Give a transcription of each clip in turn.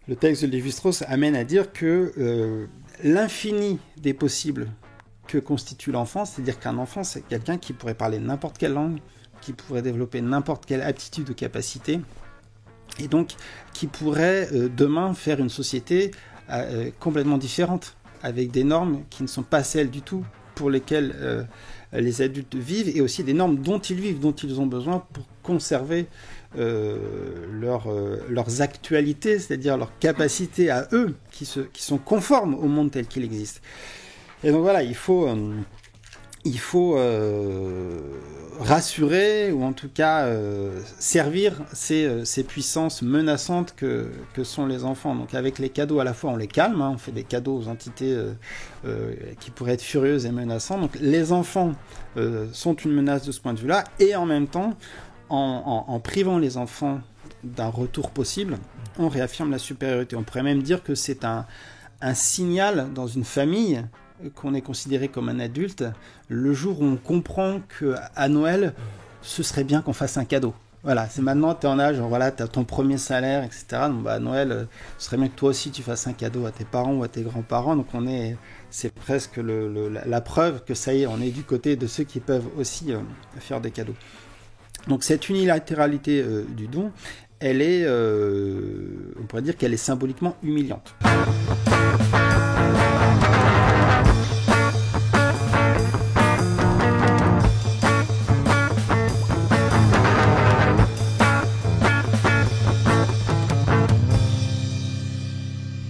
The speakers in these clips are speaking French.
le texte de Lévi-Strauss amène à dire que l'infini des possibles que constitue l'enfant, c'est-à-dire qu'un enfant, c'est quelqu'un qui pourrait parler n'importe quelle langue, qui pourrait développer n'importe quelle aptitude ou capacité, et donc qui pourrait demain faire une société complètement différente, avec des normes qui ne sont pas celles du tout pour lesquelles les adultes vivent, et aussi des normes dont ils vivent, dont ils ont besoin pour conserver leurs actualités, c'est-à-dire leurs capacités à eux, qui sont conformes au monde tel qu'il existe. Et donc voilà, il faut rassurer, ou en tout cas servir ces puissances menaçantes que sont les enfants. Donc avec les cadeaux, à la fois on les calme, on fait des cadeaux aux entités qui pourraient être furieuses et menaçantes. Donc les enfants sont une menace de ce point de vue-là, et en même temps, en privant les enfants d'un retour possible, on réaffirme la supériorité. On pourrait même dire que c'est un signal dans une famille qu'on est considéré comme un adulte le jour où on comprend qu'à Noël, ce serait bien qu'on fasse un cadeau. Voilà, c'est maintenant, tu es en âge, voilà, tu as ton premier salaire, etc. Donc à Noël, ce serait bien que toi aussi tu fasses un cadeau à tes parents ou à tes grands-parents. Donc c'est presque la preuve que ça y est, on est du côté de ceux qui peuvent aussi faire des cadeaux. Donc cette unilatéralité du don, elle est, on pourrait dire qu'elle est symboliquement humiliante.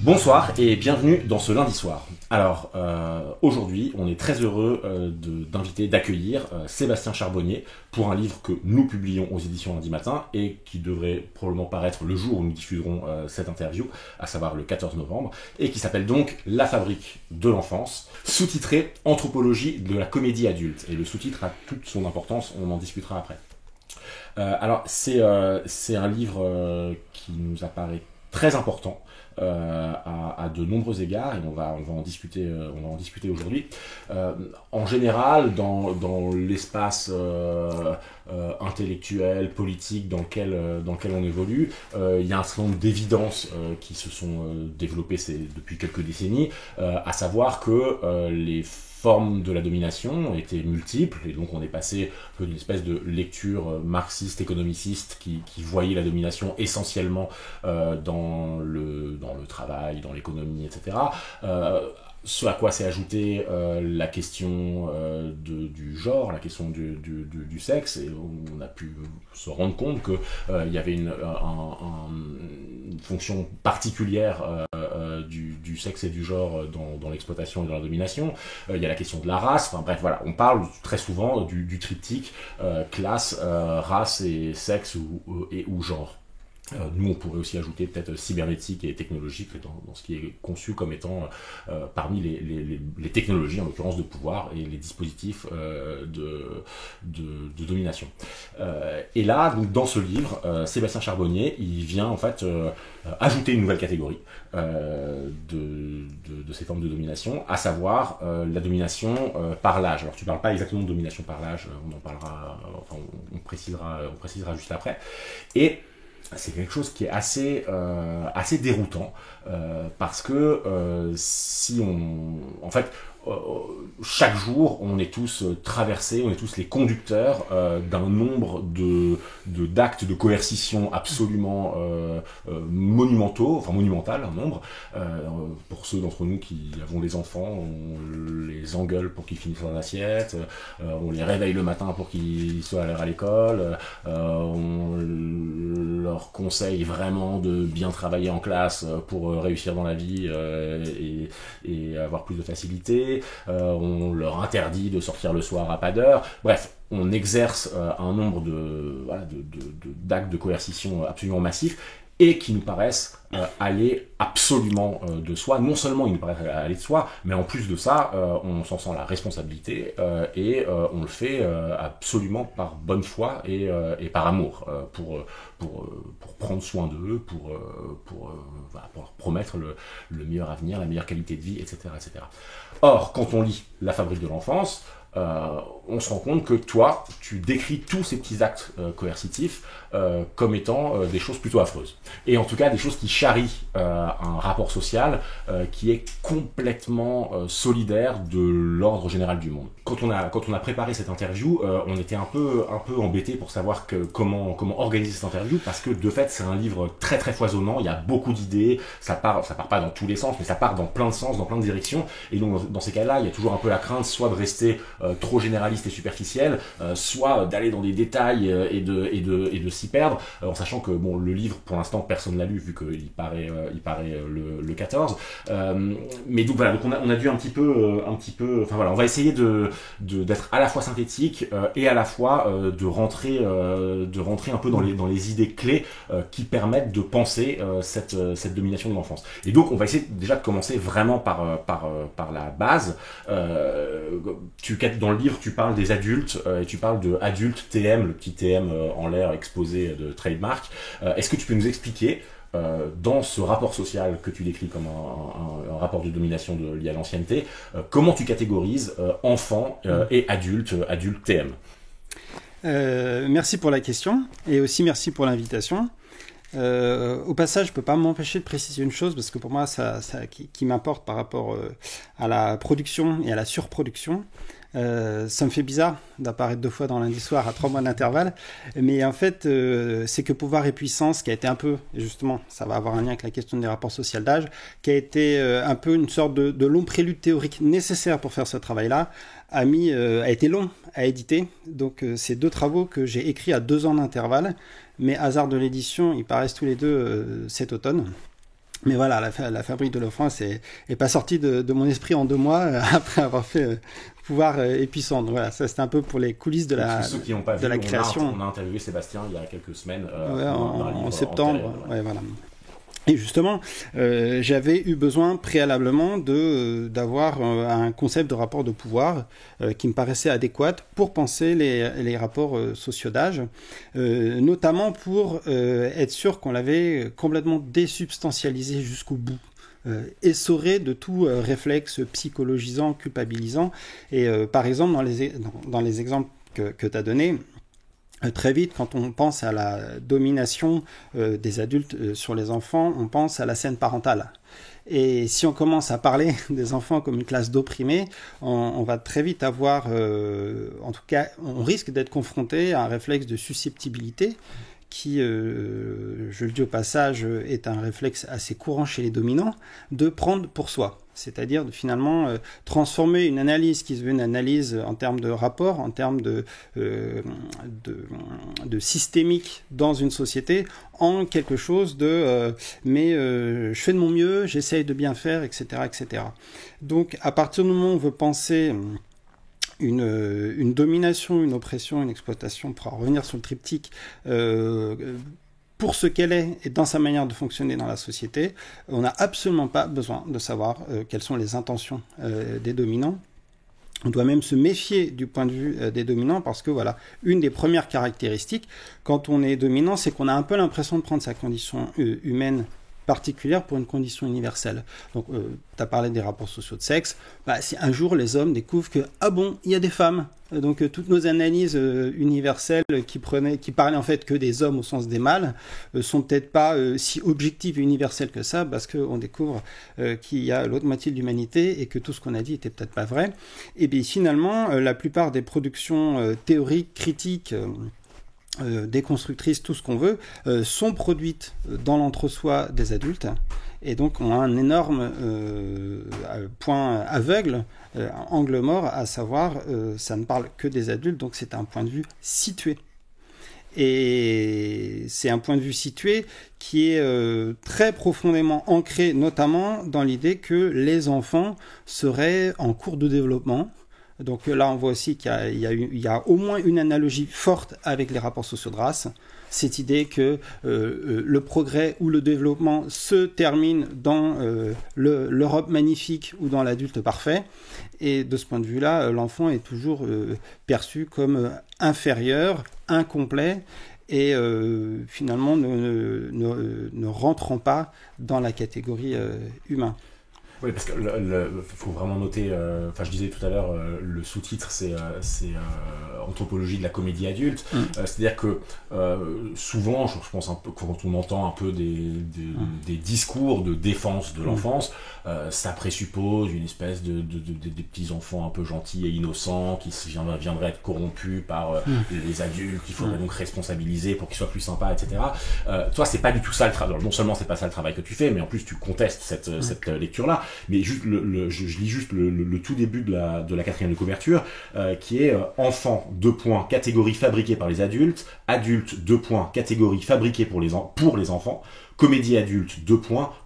Bonsoir et bienvenue dans ce lundi soir. Alors, aujourd'hui, on est très heureux d'accueillir Sébastien Charbonnier pour un livre que nous publions aux éditions Lundi Matin et qui devrait probablement paraître le jour où nous diffuserons cette interview, à savoir le 14 novembre, et qui s'appelle donc La fabrique de l'enfance, sous-titré Anthropologie de la comédie adulte. Et le sous-titre a toute son importance, on en discutera après. Alors, c'est un livre qui nous apparaît très important à de nombreux égards, et on va en discuter aujourd'hui. En général, dans l'espace intellectuel, politique dans lequel on évolue, il y a un certain nombre d'évidences qui se sont développées depuis quelques décennies, à savoir que les formes de la domination étaient multiples, et donc on est passé un peu d'une espèce de lecture marxiste, économiciste, qui voyait la domination essentiellement dans le travail, dans l'économie, etc. Ce à quoi s'est ajoutée la question du genre, la question du sexe, et on a pu se rendre compte qu'il y avait une fonction particulière du sexe et du genre dans l'exploitation et dans la domination. Il y a la question de la race, enfin bref, voilà, on parle très souvent du triptyque classe, race et sexe ou genre. Nous, on pourrait aussi ajouter peut-être cybernétique et technologique dans ce qui est conçu comme étant parmi les technologies, en l'occurrence de pouvoir, et les dispositifs de domination. Et là, donc, dans ce livre, Sébastien Charbonnier, il vient en fait ajouter une nouvelle catégorie de ces formes de domination, à savoir la domination par l'âge. Alors, tu ne parles pas exactement de domination par l'âge, on en parlera, enfin, on précisera juste après. Et c'est quelque chose qui est assez déroutant parce que si en fait chaque jour on est tous traversés, on est tous les conducteurs d'un nombre d'actes de coercition absolument monumental, un nombre. Pour ceux d'entre nous qui avons des enfants, on les engueule pour qu'ils finissent leurs assiettes, on les réveille le matin pour qu'ils soient à l'heure à l'école, on leur conseille vraiment de bien travailler en classe pour réussir dans la vie et avoir plus de facilité. On leur interdit de sortir le soir à pas d'heure. Bref, on exerce un nombre d'actes de coercition absolument massifs et qui nous paraissent aller absolument de soi. Non seulement ils nous paraissent aller de soi, mais en plus de ça, on s'en sent la responsabilité et on le fait absolument par bonne foi et par amour pour prendre soin d'eux, pour leur promettre le meilleur avenir, la meilleure qualité de vie, etc., etc. Or, quand on lit La fabrique de l'enfance, on se rend compte que toi, tu décris tous ces petits actes coercitifs comme étant des choses plutôt affreuses. Et en tout cas, des choses qui charrient un rapport social qui est complètement solidaire de l'ordre général du monde. Quand on a préparé cette interview, on était un peu embêté pour savoir comment organiser cette interview, parce que de fait, c'est un livre très très foisonnant, il y a beaucoup d'idées, ça part pas dans tous les sens, mais ça part dans plein de sens, dans plein de directions, et donc dans ces cas-là, il y a toujours un peu la crainte, soit de rester trop généraliste et superficiel, soit d'aller dans des détails et de s'y perdre, en sachant que bon, le livre, pour l'instant, personne l'a lu, vu qu'il paraît le 14, mais donc voilà, donc on a dû un petit peu, enfin voilà, on va essayer d'être à la fois synthétique et à la fois de rentrer un peu dans les idées clés qui permettent de penser cette domination de l'enfance. Et donc on va essayer déjà de commencer vraiment par la base. Dans le livre, tu parles des adultes et tu parles de adultes TM, le petit TM en l'air exposé de trademark. Est-ce que tu peux nous expliquer dans ce rapport social que tu décris comme un rapport de domination lié à l'ancienneté, comment tu catégorises enfants et adultes TM? Merci pour la question et aussi merci pour l'invitation. Au passage, je peux pas m'empêcher de préciser une chose, parce que pour moi, qui m'importe par rapport à la production et à la surproduction. Ça me fait bizarre d'apparaître 2 fois dans Lundi Soir à 3 mois d'intervalle, mais en fait, c'est que Pouvoir et Puissance, qui a été un peu, et justement, ça va avoir un lien avec la question des rapports sociaux d'âge, qui a été un peu une sorte de long prélude théorique nécessaire pour faire ce travail-là, a été long à éditer. Donc, c'est 2 travaux que j'ai écrits à 2 ans d'intervalle, mais hasard de l'édition, ils paraissent tous les 2 cet automne. Mais voilà, la Fabrique de l'Offrance est pas sortie de mon esprit en 2 mois après avoir fait Pouvoir et Puissance. Donc voilà, ça c'était un peu pour les coulisses de la création. On a interviewé Sébastien il y a quelques semaines en septembre. Ouais, voilà. Et justement, j'avais eu besoin préalablement d'avoir un concept de rapport de pouvoir qui me paraissait adéquat pour penser les rapports sociaux d'âge, notamment pour être sûr qu'on l'avait complètement désubstantialisé jusqu'au bout. Essoré de tout réflexe psychologisant, culpabilisant. Et par exemple, dans les exemples que tu as donnés, très vite, quand on pense à la domination des adultes sur les enfants, on pense à la scène parentale. Et si on commence à parler des enfants comme une classe d'opprimés, on va très vite avoir, en tout cas, on risque d'être confronté à un réflexe de susceptibilité qui, je le dis au passage, est un réflexe assez courant chez les dominants, de prendre pour soi. C'est-à-dire de finalement transformer une analyse qui se veut une analyse en termes de rapport, en termes de systémique dans une société, en quelque chose mais je fais de mon mieux, j'essaye de bien faire, etc., etc. Donc à partir du moment où on veut penser une domination, une oppression, une exploitation, pour revenir sur le triptyque, pour ce qu'elle est et dans sa manière de fonctionner dans la société, on n'a absolument pas besoin de savoir quelles sont les intentions des dominants. On doit même se méfier du point de vue des dominants, parce que voilà, une des premières caractéristiques quand on est dominant, c'est qu'on a un peu l'impression de prendre sa condition humaine particulière pour une condition universelle. Donc, tu as parlé des rapports sociaux de sexe. Si un jour les hommes découvrent que, ah bon, il y a des femmes, donc toutes nos analyses universelles qui parlaient en fait que des hommes au sens des mâles, sont peut-être pas si objectives et universelles que ça, parce qu'on découvre qu'il y a l'autre moitié de l'humanité et que tout ce qu'on a dit était peut-être pas vrai. Et bien finalement, la plupart des productions théoriques, critiques, déconstructrices, tout ce qu'on veut, sont produites dans l'entre-soi des adultes, et donc on a un énorme point aveugle, angle mort, à savoir ça ne parle que des adultes, donc c'est un point de vue situé. Et c'est un point de vue situé qui est très profondément ancré, notamment dans l'idée que les enfants seraient en cours de développement. Donc là, on voit aussi qu'il y a au moins une analogie forte avec les rapports sociaux de race. Cette idée que le progrès ou le développement se termine dans l'Europe magnifique ou dans l'adulte parfait. Et de ce point de vue-là, l'enfant est toujours perçu comme inférieur, incomplet, et finalement ne rentrant pas dans la catégorie humain. Oui, parce que faut vraiment noter, je disais tout à l'heure, le sous-titre c'est anthropologie de la comédie adulte. C'est-à-dire que souvent, je pense un peu, quand on entend un peu des discours de défense de l'enfance, ça présuppose une espèce des petits enfants un peu gentils et innocents qui viendraient être corrompus par les adultes, qu'il faudrait donc responsabiliser pour qu'ils soient plus sympas, etc. Toi, c'est pas du tout ça le travail. Non seulement c'est pas ça le travail que tu fais, mais en plus tu contestes cette lecture-là. Mais juste je lis juste le tout début de la 4e de couverture, qui est enfant, catégorie fabriquée par les adultes, adulte, catégorie fabriquée pour les enfants, comédie adulte,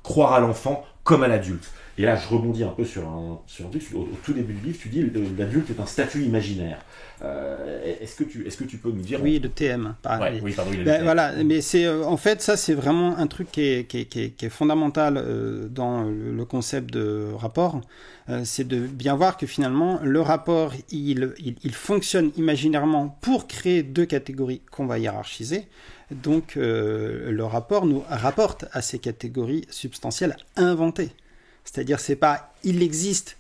croire à l'enfant comme à l'adulte. Et là, je rebondis un peu sur un truc. Au tout début du livre, tu dis l'adulte est un statut imaginaire. Est-ce que tu peux nous dire... Oui, le TM. Ouais, oui, pardon, voilà, mais c'est en fait ça, c'est vraiment un truc qui est fondamental dans le concept de rapport. C'est de bien voir que finalement le rapport il fonctionne imaginairement pour créer deux catégories qu'on va hiérarchiser. Donc le rapport nous rapporte à ces catégories substantielles inventées. C'est-à-dire, c'est pas il existe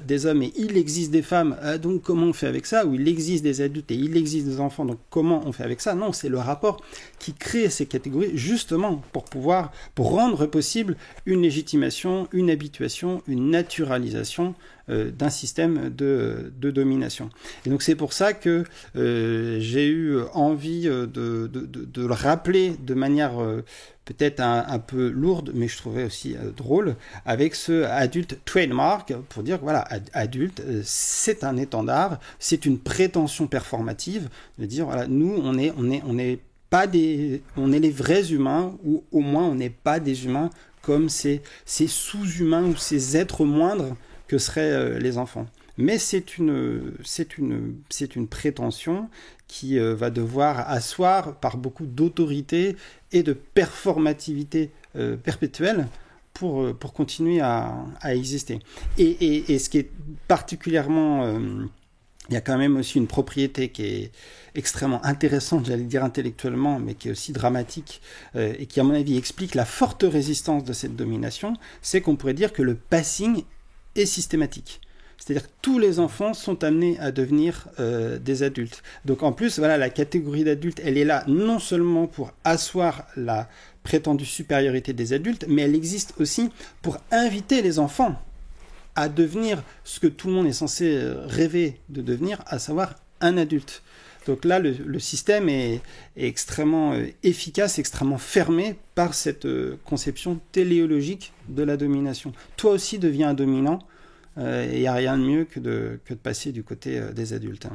des hommes et il existe des femmes, donc comment on fait avec ça? Ou il existe des adultes et il existe des enfants, donc comment on fait avec ça? Non, c'est le rapport qui crée ces catégories justement pour rendre possible une légitimation, une habituation, une naturalisation d'un système de domination. Et donc c'est pour ça que j'ai eu envie de le rappeler de manière peut-être un peu lourde, mais je trouvais aussi drôle, avec ce adulte trademark, pour dire voilà, adulte, c'est un étendard, c'est une prétention performative, de dire voilà, nous on est les vrais humains, ou au moins on n'est pas des humains comme ces sous-humains ou ces êtres moindres que seraient les enfants. Mais c'est une prétention qui va devoir asseoir par beaucoup d'autorité et de performativité perpétuelle pour continuer à exister. Et ce qui est particulièrement... il y a quand même aussi une propriété qui est extrêmement intéressante, j'allais dire intellectuellement, mais qui est aussi dramatique, et qui, à mon avis, explique la forte résistance de cette domination, c'est qu'on pourrait dire que le passing est systématique. C'est-à-dire que tous les enfants sont amenés à devenir des adultes. Donc en plus, voilà, la catégorie d'adultes, elle est là non seulement pour asseoir la prétendue supériorité des adultes, mais elle existe aussi pour inviter les enfants à devenir ce que tout le monde est censé rêver de devenir, à savoir un adulte. Donc là, le système est extrêmement efficace, extrêmement fermé par cette conception téléologique de la domination. Toi aussi deviens un dominant, et il n'y a rien de mieux que de passer du côté des adultes.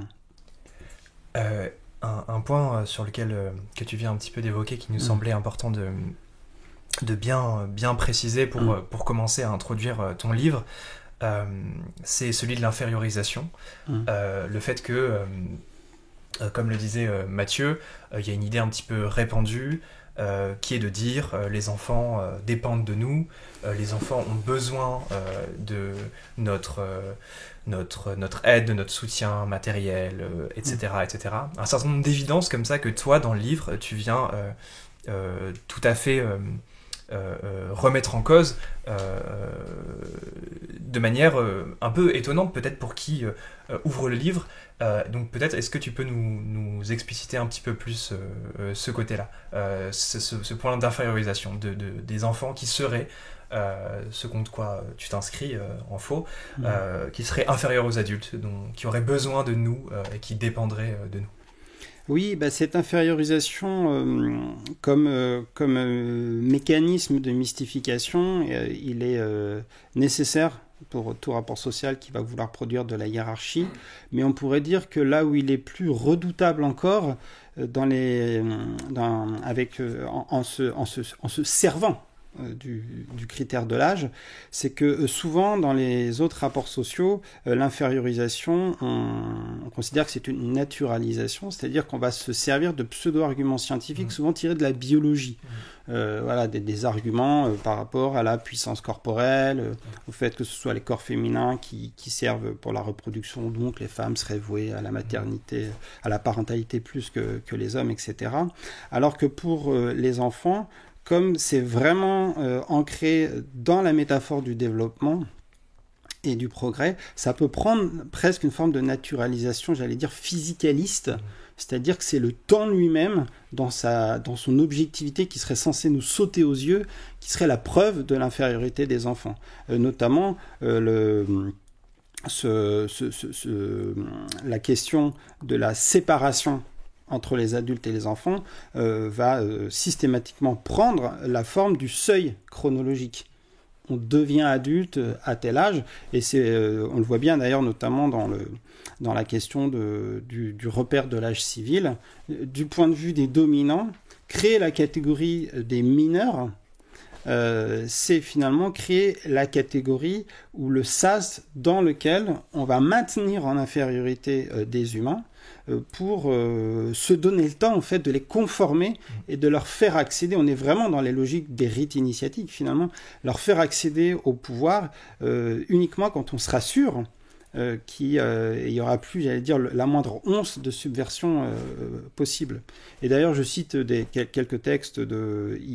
Un point sur lequel que tu viens un petit peu d'évoquer, qui nous semblait important de bien préciser pour commencer à introduire ton livre, c'est celui de l'infériorisation. Le fait que, comme le disait Mathieu, il y a une idée un petit peu répandue qui est de dire les enfants dépendent de nous, les enfants ont besoin de notre aide, de notre soutien matériel, etc., etc. Un certain nombre d'évidences comme ça que toi, dans le livre, tu viens tout à fait remettre en cause de manière un peu étonnante, peut-être pour qui ouvre le livre. Donc peut-être, est-ce que tu peux nous expliciter un petit peu plus ce côté-là, ce point d'infériorisation des enfants qui seraient, ce contre quoi tu t'inscris en faux, qui seraient inférieurs aux adultes, qui auraient besoin de nous et qui dépendraient de nous. Oui, cette infériorisation comme mécanisme de mystification, il est nécessaire pour tout rapport social qui va vouloir produire de la hiérarchie, mais on pourrait dire que là où il est plus redoutable encore, en se servant du critère de l'âge, c'est que souvent dans les autres rapports sociaux, l'infériorisation, on considère que c'est une naturalisation, c'est-à-dire qu'on va se servir de pseudo-arguments scientifiques, souvent tirés de la biologie. Voilà, des arguments par rapport à la puissance corporelle, au fait que ce soit les corps féminins qui servent pour la reproduction, donc les femmes seraient vouées à la maternité, à la parentalité plus que les hommes, etc. Alors que pour les enfants, comme c'est vraiment ancré dans la métaphore du développement, et du progrès, ça peut prendre presque une forme de naturalisation, j'allais dire physicaliste, c'est-à-dire que c'est le temps lui-même, dans son objectivité, qui serait censé nous sauter aux yeux, qui serait la preuve de l'infériorité des enfants. Notamment, la question de la séparation entre les adultes et les enfants va systématiquement prendre la forme du seuil chronologique. On devient adulte à tel âge, et on le voit bien d'ailleurs notamment dans la question du repère de l'âge civil. Du point de vue des dominants, créer la catégorie des mineurs, c'est finalement créer la catégorie ou le sas dans lequel on va maintenir en infériorité des humains, pour se donner le temps en fait de les conformer et de leur faire accéder, on est vraiment dans les logiques des rites initiatiques finalement, leur faire accéder au pouvoir uniquement quand on sera sûr qu'il n'y aura plus, j'allais dire, la moindre once de subversion possible. Et d'ailleurs, je cite quelques textes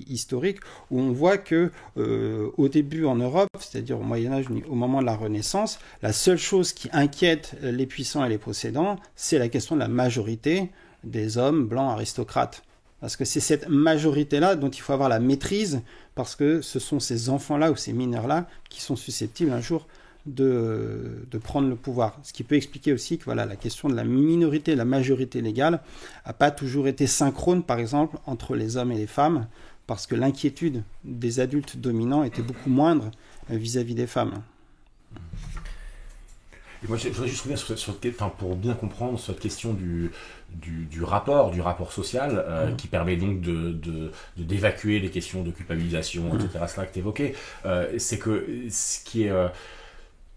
historiques où on voit que au début en Europe, c'est-à-dire au Moyen-Âge, au moment de la Renaissance, la seule chose qui inquiète les puissants et les possédants, c'est la question de la majorité des hommes blancs aristocrates. Parce que c'est cette majorité-là dont il faut avoir la maîtrise, parce que ce sont ces enfants-là ou ces mineurs-là qui sont susceptibles un jour de prendre le pouvoir. Ce qui peut expliquer aussi que voilà, la question de la minorité et la majorité légale n'a pas toujours été synchrone, par exemple, entre les hommes et les femmes, parce que l'inquiétude des adultes dominants était beaucoup moindre vis-à-vis des femmes. Et moi, je voudrais juste revenir pour bien comprendre cette question du rapport social qui permet donc d'évacuer les questions de culpabilisation, etc., cela que tu évoquais. C'est que ce qui est...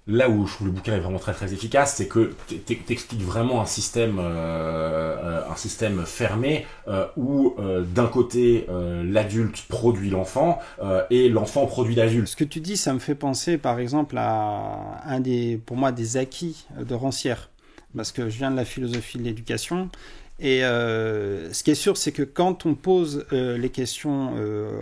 là où je trouve le bouquin est vraiment très très efficace, c'est que t'expliques vraiment un système fermé où d'un côté l'adulte produit l'enfant et l'enfant produit l'adulte. Ce que tu dis, ça me fait penser par exemple à pour moi des acquis de Rancière, parce que je viens de la philosophie de l'éducation. Et ce qui est sûr, c'est que quand on pose les questions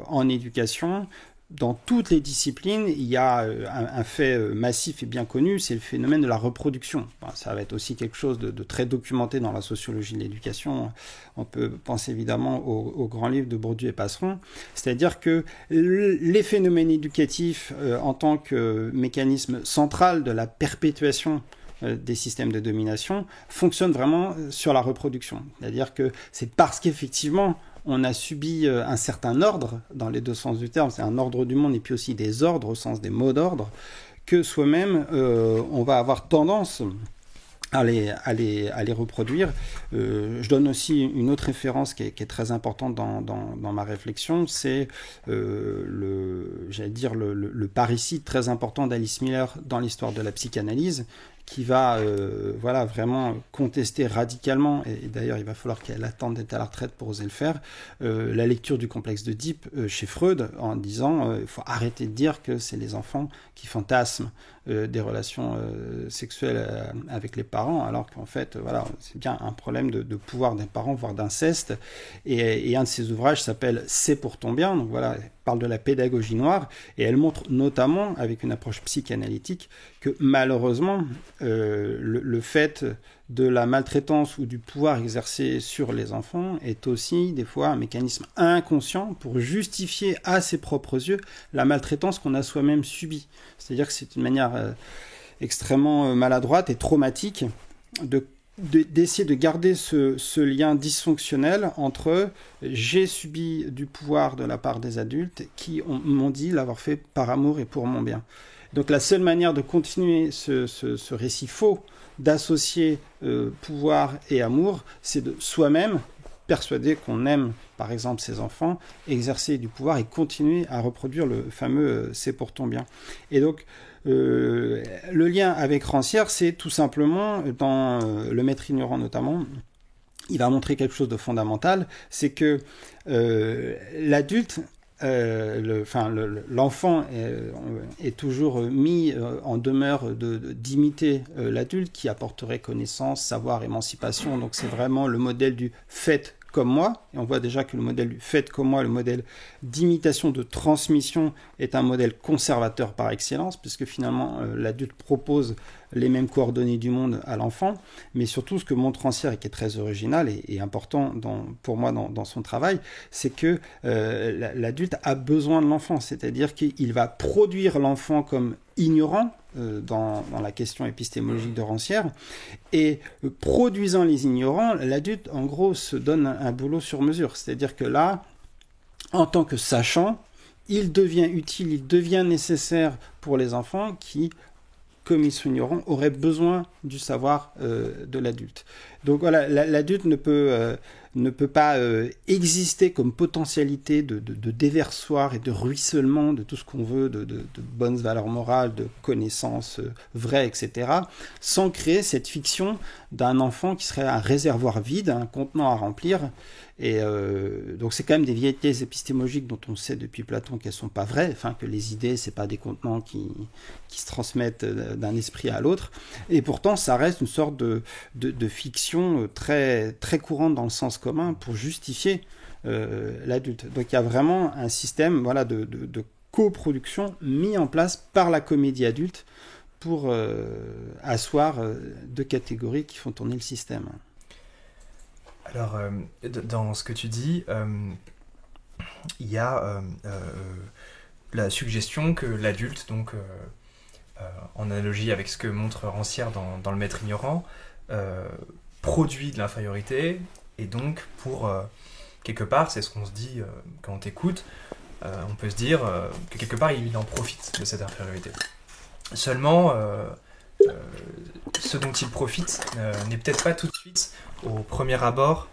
en éducation, dans toutes les disciplines, il y a un fait massif et bien connu, c'est le phénomène de la reproduction. Ça va être aussi quelque chose de très documenté dans la sociologie de l'éducation. On peut penser évidemment au grand livre de Bourdieu et Passeron. C'est-à-dire que les phénomènes éducatifs, en tant que mécanisme central de la perpétuation des systèmes de domination, fonctionnent vraiment sur la reproduction. C'est-à-dire que c'est parce qu'effectivement, on a subi un certain ordre, dans les deux sens du terme, c'est un ordre du monde et puis aussi des ordres au sens des mots d'ordre, que soi-même on va avoir tendance à les reproduire. Je donne aussi une autre référence qui est très importante dans ma réflexion, c'est le parricide très important d'Alice Miller dans l'histoire de la psychanalyse, qui va vraiment contester radicalement, et d'ailleurs il va falloir qu'elle attende d'être à la retraite pour oser le faire, la lecture du complexe d'Oedipe chez Freud, en disant il faut arrêter de dire que c'est les enfants qui fantasment des relations sexuelles avec les parents, alors qu'en fait c'est bien un problème de pouvoir des parents, voire d'inceste, et un de ses ouvrages s'appelle « C'est pour ton bien », donc voilà, elle parle de la pédagogie noire, et elle montre notamment, avec une approche psychanalytique, que malheureusement, le fait de la maltraitance ou du pouvoir exercé sur les enfants est aussi des fois un mécanisme inconscient pour justifier à ses propres yeux la maltraitance qu'on a soi-même subie. C'est-à-dire que c'est une manière extrêmement maladroite et traumatique d'essayer de garder ce lien dysfonctionnel entre j'ai subi du pouvoir de la part des adultes qui m'ont dit l'avoir fait par amour et pour mon bien. Donc la seule manière de continuer ce récit faux, d'associer pouvoir et amour, c'est de soi-même persuader qu'on aime, par exemple, ses enfants, exercer du pouvoir et continuer à reproduire le fameux « c'est pour ton bien ». Et donc, le lien avec Rancière, c'est tout simplement, dans Le Maître ignorant notamment, il va montrer quelque chose de fondamental, c'est que l'adulte, l'enfant est toujours mis en demeure d'imiter l'adulte qui apporterait connaissance, savoir, émancipation. Donc c'est vraiment le modèle du fait comme moi, et on voit déjà que le modèle faites comme moi, le modèle d'imitation, de transmission, est un modèle conservateur par excellence, puisque finalement l'adulte propose les mêmes coordonnées du monde à l'enfant, mais surtout ce que montre Rancière et qui est très original et important pour moi dans son travail, c'est que l'adulte a besoin de l'enfant, c'est-à-dire qu'il va produire l'enfant comme ignorant dans la question épistémologique de Rancière, et produisant les ignorants, l'adulte en gros se donne un boulot sur mesure, c'est-à-dire que là, en tant que sachant, il devient utile, il devient nécessaire pour les enfants qui, comme ils sont ignorants, auraient besoin du savoir de l'adulte. Donc voilà, l'adulte ne peut pas exister comme potentialité de déversoir et de ruissellement de tout ce qu'on veut, de bonnes valeurs morales, de connaissances vraies, etc., sans créer cette fiction d'un enfant qui serait un réservoir vide, un contenant à remplir. Et donc c'est quand même des vérités épistémologiques dont on sait depuis Platon qu'elles ne sont pas vraies, enfin que les idées c'est pas des contenants qui se transmettent d'un esprit à l'autre, et pourtant ça reste une sorte de fiction très, très courante dans le sens commun pour justifier l'adulte. Donc il y a vraiment un système de coproduction mis en place par la comédie adulte pour asseoir deux catégories qui font tourner le système. Alors, dans ce que tu dis, il y a la suggestion que l'adulte, donc en analogie avec ce que montre Rancière dans Le Maître ignorant, produit de l'infériorité, et donc pour quelque part, c'est ce qu'on se dit quand on t'écoute, on peut se dire que quelque part il en profite de cette infériorité. Seulement, ce dont il profite n'est peut-être pas tout de suite, au premier abord,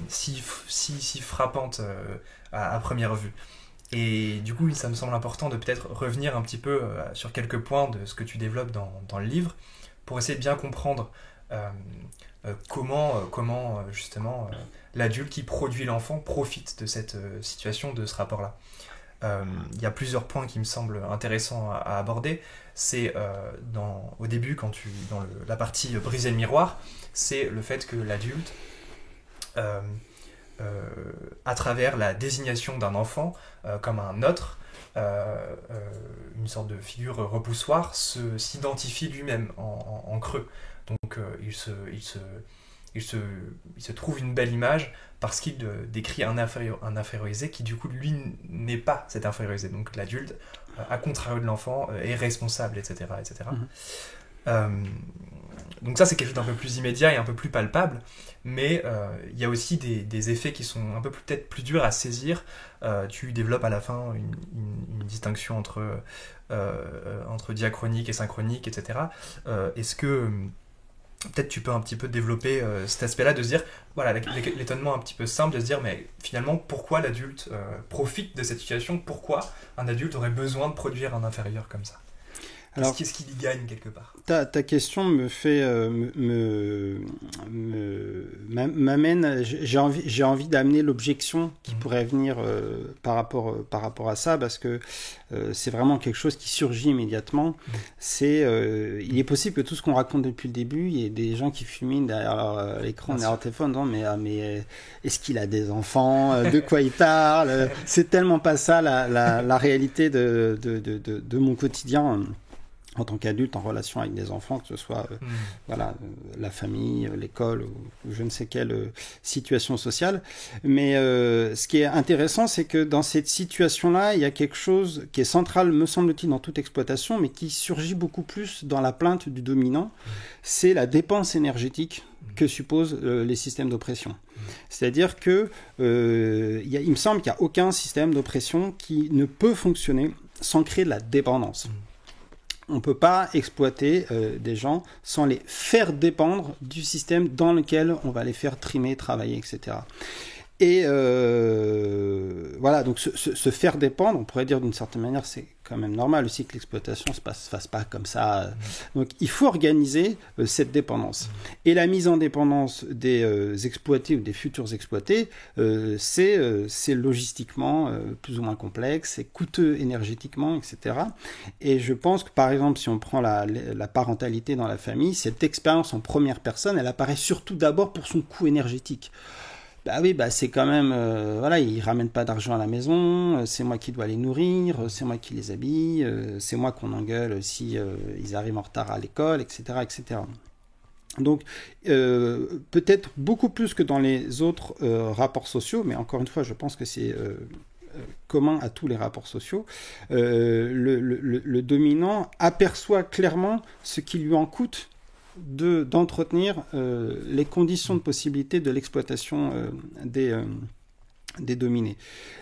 si frappante à première vue. Et du coup, ça me semble important de peut-être revenir un petit peu sur quelques points de ce que tu développes dans le livre, pour essayer de bien comprendre comment justement l'adulte qui produit l'enfant profite de cette situation, de ce rapport-là. Il y a plusieurs points qui me semblent intéressants à aborder. C'est au début, dans la partie briser le miroir, c'est le fait que l'adulte, à travers la désignation d'un enfant comme un autre, une sorte de figure repoussoire, s'identifie lui-même en creux. Donc il se trouve une belle image parce qu'il décrit un infériorisé qui du coup lui n'est pas cet infériorisé. Donc l'adulte, à contrario de l'enfant, est responsable, etc. etc. Donc ça c'est quelque chose d'un peu plus immédiat et un peu plus palpable, mais il y a aussi des effets qui sont un peu peut-être plus durs à saisir. Tu développes à la fin une distinction entre diachronique et synchronique, etc. Est-ce que peut-être tu peux un petit peu développer cet aspect-là, de se dire, voilà, l'étonnement un petit peu simple de se dire, mais finalement, pourquoi l'adulte profite de cette situation? Pourquoi un adulte aurait besoin de produire un inférieur comme ça? Alors, qu'est-ce qu'il y gagne quelque part? Ta question me fait m'amène. J'ai envie d'amener l'objection qui pourrait venir par rapport à ça, parce que c'est vraiment quelque chose qui surgit immédiatement. Il est possible que tout ce qu'on raconte depuis le début, il y ait des gens qui fuminent derrière l'écran, derrière leur téléphone, en disant mais est-ce qu'il a des enfants? De quoi il parle? C'est tellement pas ça la réalité de mon quotidien en tant qu'adulte en relation avec des enfants, que ce soit la famille, l'école ou je ne sais quelle situation sociale. Mais ce qui est intéressant, c'est que dans cette situation-là, il y a quelque chose qui est central, me semble-t-il, dans toute exploitation, mais qui surgit beaucoup plus dans la plainte du dominant, c'est la dépense énergétique que supposent les systèmes d'oppression. C'est-à-dire que il me semble qu'il n'y a aucun système d'oppression qui ne peut fonctionner sans créer de la dépendance. On ne peut pas exploiter des gens sans les faire dépendre du système dans lequel on va les faire trimer, travailler, etc. Et voilà, donc se faire dépendre, on pourrait dire d'une certaine manière, c'est quand même normal aussi que l'exploitation ne se fasse pas comme ça. Donc il faut organiser cette dépendance. Et la mise en dépendance des exploités ou des futurs exploités, c'est logistiquement plus ou moins complexe, c'est coûteux énergétiquement, etc. Et je pense que par exemple, si on prend la parentalité dans la famille, cette expérience en première personne, elle apparaît surtout d'abord pour son coût énergétique. bah oui, bah c'est quand même, voilà, ils ramènent pas d'argent à la maison, c'est moi qui dois les nourrir, c'est moi qui les habille, c'est moi qu'on engueule si ils arrivent en retard à l'école, etc., etc. Donc, peut-être beaucoup plus que dans les autres rapports sociaux, mais encore une fois, je pense que c'est commun à tous les rapports sociaux, le dominant aperçoit clairement ce qui lui en coûte d'entretenir les conditions de possibilité de l'exploitation des dominés.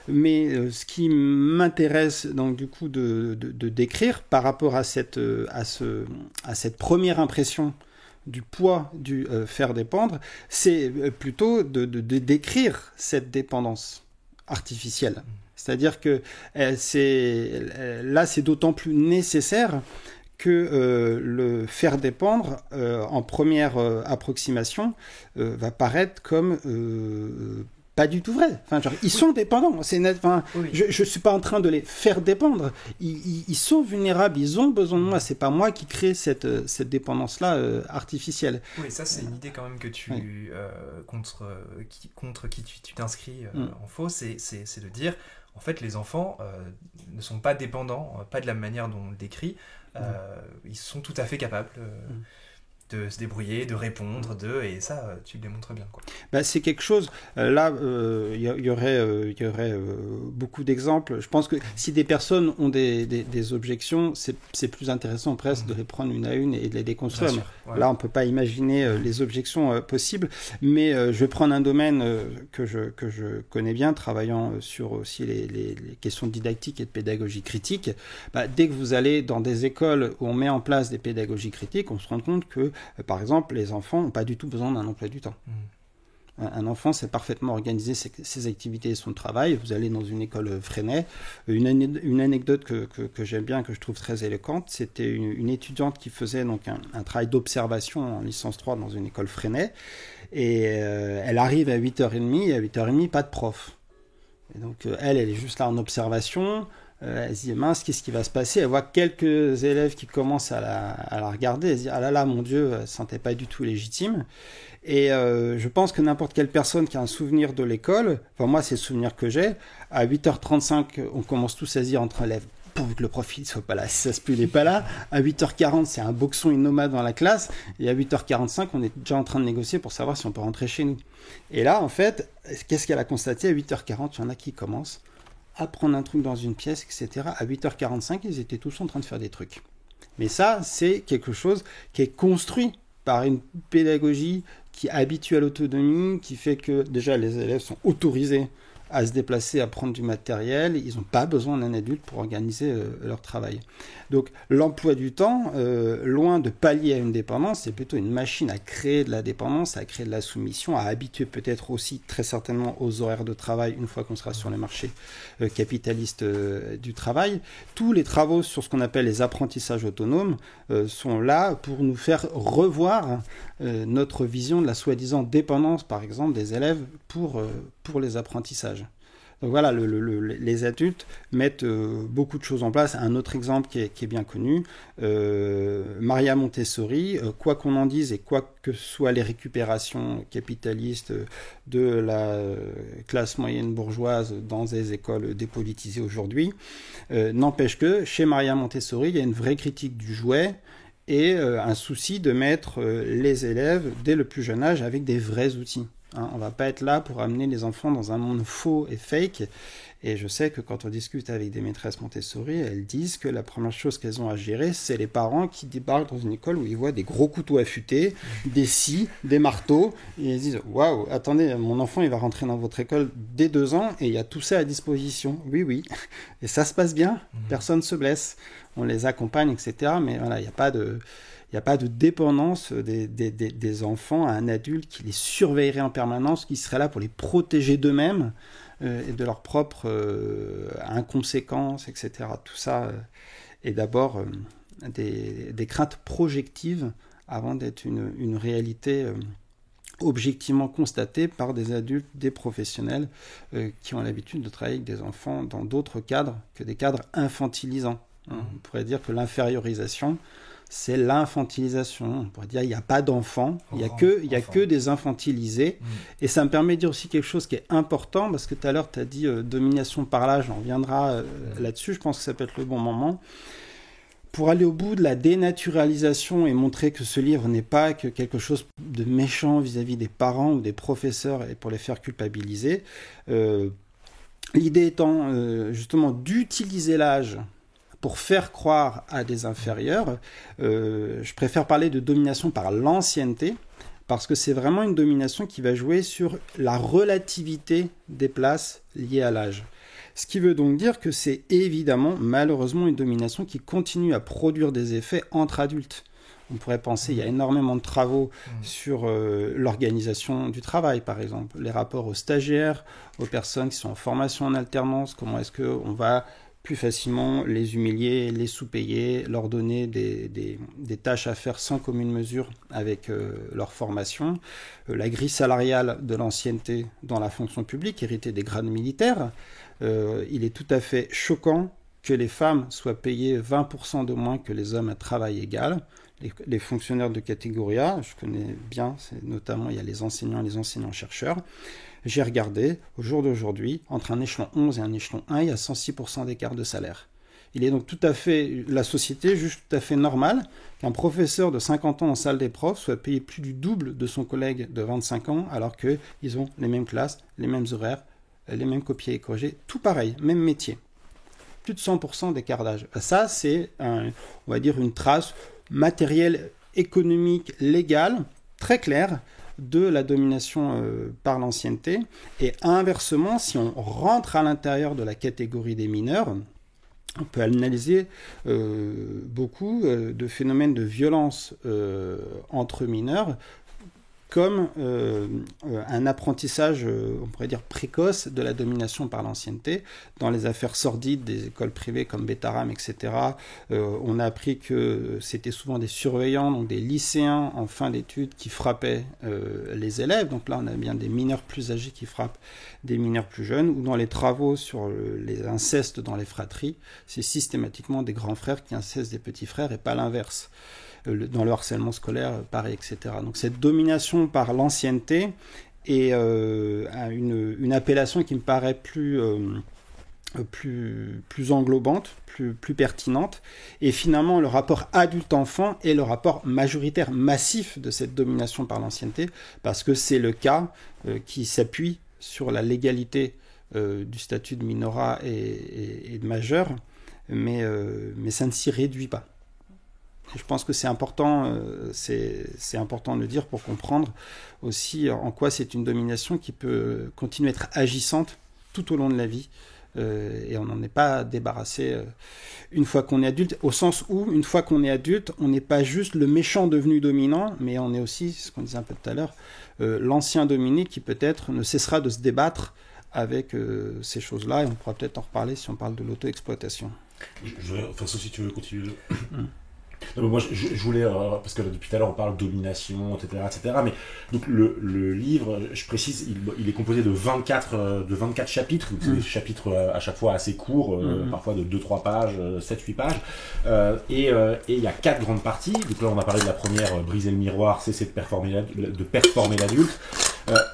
Mais ce qui m'intéresse donc du coup de décrire par rapport à cette première impression du poids du faire dépendre, c'est plutôt de décrire cette dépendance artificielle. C'est-à-dire que là, c'est d'autant plus nécessaire que le faire dépendre, en première approximation, va paraître comme pas du tout vrai. Enfin, genre, ils sont dépendants. C'est net. Enfin, oui. Je suis pas en train de les faire dépendre. Ils sont vulnérables. Ils ont besoin de moi. C'est pas moi qui crée cette dépendance-là artificielle. Oui, ça c'est une idée quand même que tu contre qui tu t'inscris en faux. C'est de dire en fait les enfants ne sont pas dépendants, pas de la manière dont on le décrit. Ils sont tout à fait capables. De se débrouiller, de répondre, et ça, tu le démontres bien, quoi. Bah, c'est quelque chose, là, il y aurait beaucoup d'exemples. Je pense que si des personnes ont des objections, c'est plus intéressant presque de les prendre une à une et de les déconstruire. Ouais. Là, on ne peut pas imaginer les objections possibles, mais je vais prendre un domaine que je connais bien, travaillant sur aussi les questions didactiques et de pédagogie critique. Bah, dès que vous allez dans des écoles où on met en place des pédagogies critiques, on se rend compte que par exemple, les enfants n'ont pas du tout besoin d'un emploi du temps. Un enfant sait parfaitement organiser ses activités et son travail. Vous allez dans une école Freinet. Une anecdote que j'aime bien, que je trouve très éloquente, c'était une étudiante qui faisait donc un travail d'observation en licence 3 dans une école Freinet. Et elle arrive à 8h30, et à 8h30, pas de prof. Et donc, elle est juste là en observation. Elle se dit, mince, qu'est-ce qui va se passer? Elle voit quelques élèves qui commencent à la regarder. Elle se dit, ah là là, mon Dieu, elle ne se sentait pas du tout légitime. Et je pense que n'importe quelle personne qui a un souvenir de l'école, enfin moi, c'est le souvenir que j'ai, à 8h35, on commence tous à se dire entre élèves, pour que le prof ne soit pas là, si ça se peut, il n'est pas là. À 8h40, c'est un boxon innommable dans la classe. Et à 8h45, on est déjà en train de négocier pour savoir si on peut rentrer chez nous. Et là, en fait, qu'est-ce qu'elle a constaté? À 8h40, il y en a qui commencent à prendre un truc dans une pièce, etc. À 8h45, ils étaient tous en train de faire des trucs. Mais ça, c'est quelque chose qui est construit par une pédagogie qui habitue à l'autonomie, qui fait que déjà les élèves sont autorisés à se déplacer, à prendre du matériel. Ils n'ont pas besoin d'un adulte pour organiser leur travail. Donc l'emploi du temps, loin de pallier à une dépendance, c'est plutôt une machine à créer de la dépendance, à créer de la soumission, à habituer peut-être aussi très certainement aux horaires de travail une fois qu'on sera sur le marché capitaliste du travail. Tous les travaux sur ce qu'on appelle les apprentissages autonomes sont là pour nous faire revoir notre vision de la soi-disant dépendance, par exemple, des élèves pour les apprentissages. Donc voilà, les adultes mettent beaucoup de choses en place. Un autre exemple qui est bien connu, Maria Montessori, quoi qu'on en dise et quoi que soient les récupérations capitalistes de la classe moyenne bourgeoise dans des écoles dépolitisées aujourd'hui, n'empêche que chez Maria Montessori, il y a une vraie critique du jouet et un souci de mettre les élèves dès le plus jeune âge avec des vrais outils. On ne va pas être là pour amener les enfants dans un monde faux et fake. Et je sais que quand on discute avec des maîtresses Montessori, elles disent que la première chose qu'elles ont à gérer, c'est les parents qui débarquent dans une école où ils voient des gros couteaux affûtés, des scies, des marteaux, et ils disent « Waouh, attendez, mon enfant il va rentrer dans votre école dès 2 ans et il y a tout ça à disposition. » Oui, oui. Et ça se passe bien, personne ne se blesse. On les accompagne, etc. Mais voilà, il n'y a pas de dépendance des enfants à un adulte qui les surveillerait en permanence, qui serait là pour les protéger d'eux-mêmes et de leurs propres inconséquences, etc. Tout ça est d'abord des craintes projectives avant d'être une réalité objectivement constatée par des adultes, des professionnels qui ont l'habitude de travailler avec des enfants dans d'autres cadres que des cadres infantilisants. On pourrait dire que l'infériorisation, c'est l'infantilisation. On pourrait dire qu'il n'y a pas d'enfants, il n'y a que des infantilisés. Et ça me permet de dire aussi quelque chose qui est important, parce que tout à l'heure, tu as dit domination par l'âge, on reviendra là-dessus, je pense que ça peut être le bon moment. Pour aller au bout de la dénaturalisation et montrer que ce livre n'est pas que quelque chose de méchant vis-à-vis des parents ou des professeurs et pour les faire culpabiliser, l'idée étant justement d'utiliser l'âge pour faire croire à des inférieurs, je préfère parler de domination par l'ancienneté, parce que c'est vraiment une domination qui va jouer sur la relativité des places liées à l'âge. Ce qui veut donc dire que c'est évidemment, malheureusement, une domination qui continue à produire des effets entre adultes. On pourrait penser, il y a énormément de travaux sur l'organisation du travail, par exemple, les rapports aux stagiaires, aux personnes qui sont en formation en alternance, comment est-ce qu'on va plus facilement les humilier, les sous-payer, leur donner des tâches à faire sans commune mesure avec leur formation. La grille salariale de l'ancienneté dans la fonction publique, héritée des grades militaires, il est tout à fait choquant que les femmes soient payées 20% de moins que les hommes à travail égal. Les fonctionnaires de catégorie A, je connais bien, notamment il y a les enseignants-chercheurs. J'ai regardé, au jour d'aujourd'hui, entre un échelon 11 et un échelon 1, il y a 106% d'écart de salaire. Il est donc tout à fait, la société juge tout à fait normal qu'un professeur de 50 ans en salle des profs soit payé plus du double de son collègue de 25 ans, alors qu'ils ont les mêmes classes, les mêmes horaires, les mêmes copiés et corrigés, tout pareil, même métier. Plus de 100% d'écart d'âge. Ça, c'est, on va dire, une trace matérielle, économique, légale, très claire, de la domination par l'ancienneté. Et inversement, si on rentre à l'intérieur de la catégorie des mineurs, on peut analyser beaucoup de phénomènes de violence entre mineurs, comme un apprentissage, on pourrait dire précoce, de la domination par l'ancienneté. Dans les affaires sordides des écoles privées comme Betaram, etc., on a appris que c'était souvent des surveillants, donc des lycéens en fin d'études qui frappaient les élèves. Donc là, on a bien des mineurs plus âgés qui frappent des mineurs plus jeunes. Ou dans les travaux sur les incestes dans les fratries, c'est systématiquement des grands frères qui incestent des petits frères et pas l'inverse. Dans le harcèlement scolaire, pareil, etc. Donc cette domination par l'ancienneté est une appellation qui me paraît plus englobante, plus pertinente. Et finalement, le rapport adulte-enfant est le rapport majoritaire, massif de cette domination par l'ancienneté, parce que c'est le cas qui s'appuie sur la légalité du statut de minorat et de majeur, mais ça ne s'y réduit pas. Et je pense que c'est important de le dire pour comprendre aussi en quoi c'est une domination qui peut continuer à être agissante tout au long de la vie. Et on n'en est pas débarrassé une fois qu'on est adulte, au sens où, une fois qu'on est adulte, on n'est pas juste le méchant devenu dominant, mais on est aussi, ce qu'on disait un peu tout à l'heure, l'ancien dominé qui peut-être ne cessera de se débattre avec ces choses-là, et on pourra peut-être en reparler si on parle de l'auto-exploitation. Sauf si tu veux continuer. Non, mais moi je voulais, parce que depuis tout à l'heure on parle de domination, etc. Mais donc le livre, je précise, il est composé de 24 chapitres, donc c'est des chapitres à chaque fois assez courts, parfois de 2-3 pages, 7-8 pages, et il y a 4 grandes parties. Donc là on a parlé de la première, briser le miroir, cesser de performer l'adulte.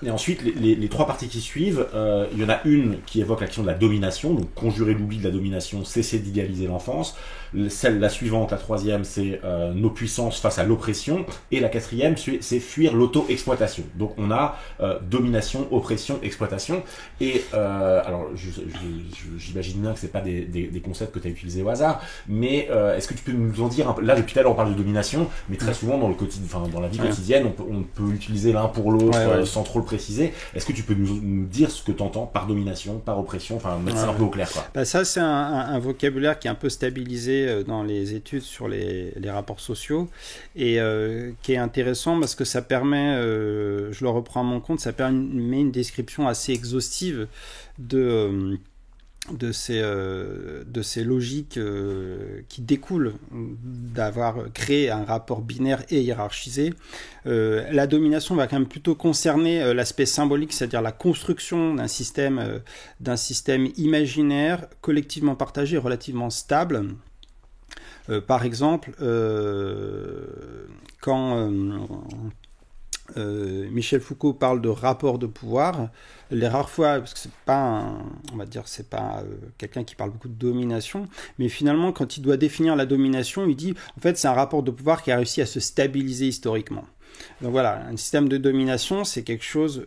Et ensuite, les 3 parties qui suivent, il y en a une qui évoque l'action de la domination, donc conjurer l'oubli de la domination, cesser d'idéaliser l'enfance. La suivante, la 3e, c'est nos puissances face à l'oppression. Et la 4e, c'est fuir l'auto-exploitation. Donc on a domination, oppression, exploitation. Et alors, j'imagine bien que c'est pas des concepts que tu as utilisés au hasard, mais est-ce que tu peux nous en dire un peu? Là, depuis tout à l'heure, on parle de domination, mais très souvent dans la vie quotidienne, on peut utiliser l'un pour l'autre sans trop le préciser. Est-ce que tu peux nous dire ce que tu entends par domination, par oppression, enfin mettre ça un peu au clair, quoi. Bah ça, c'est un vocabulaire qui est un peu stabilisé dans les études sur les rapports sociaux et qui est intéressant parce que ça permet, je le reprends à mon compte, ça permet une description assez exhaustive de ces logiques qui découlent d'avoir créé un rapport binaire et hiérarchisé. La domination va quand même plutôt concerner l'aspect symbolique, c'est-à-dire la construction d'un système imaginaire, collectivement partagé, relativement stable, Par exemple, quand Michel Foucault parle de rapport de pouvoir, les rares fois, parce que c'est pas quelqu'un qui parle beaucoup de domination, mais finalement quand il doit définir la domination, il dit en fait c'est un rapport de pouvoir qui a réussi à se stabiliser historiquement. Donc voilà, un système de domination, c'est quelque chose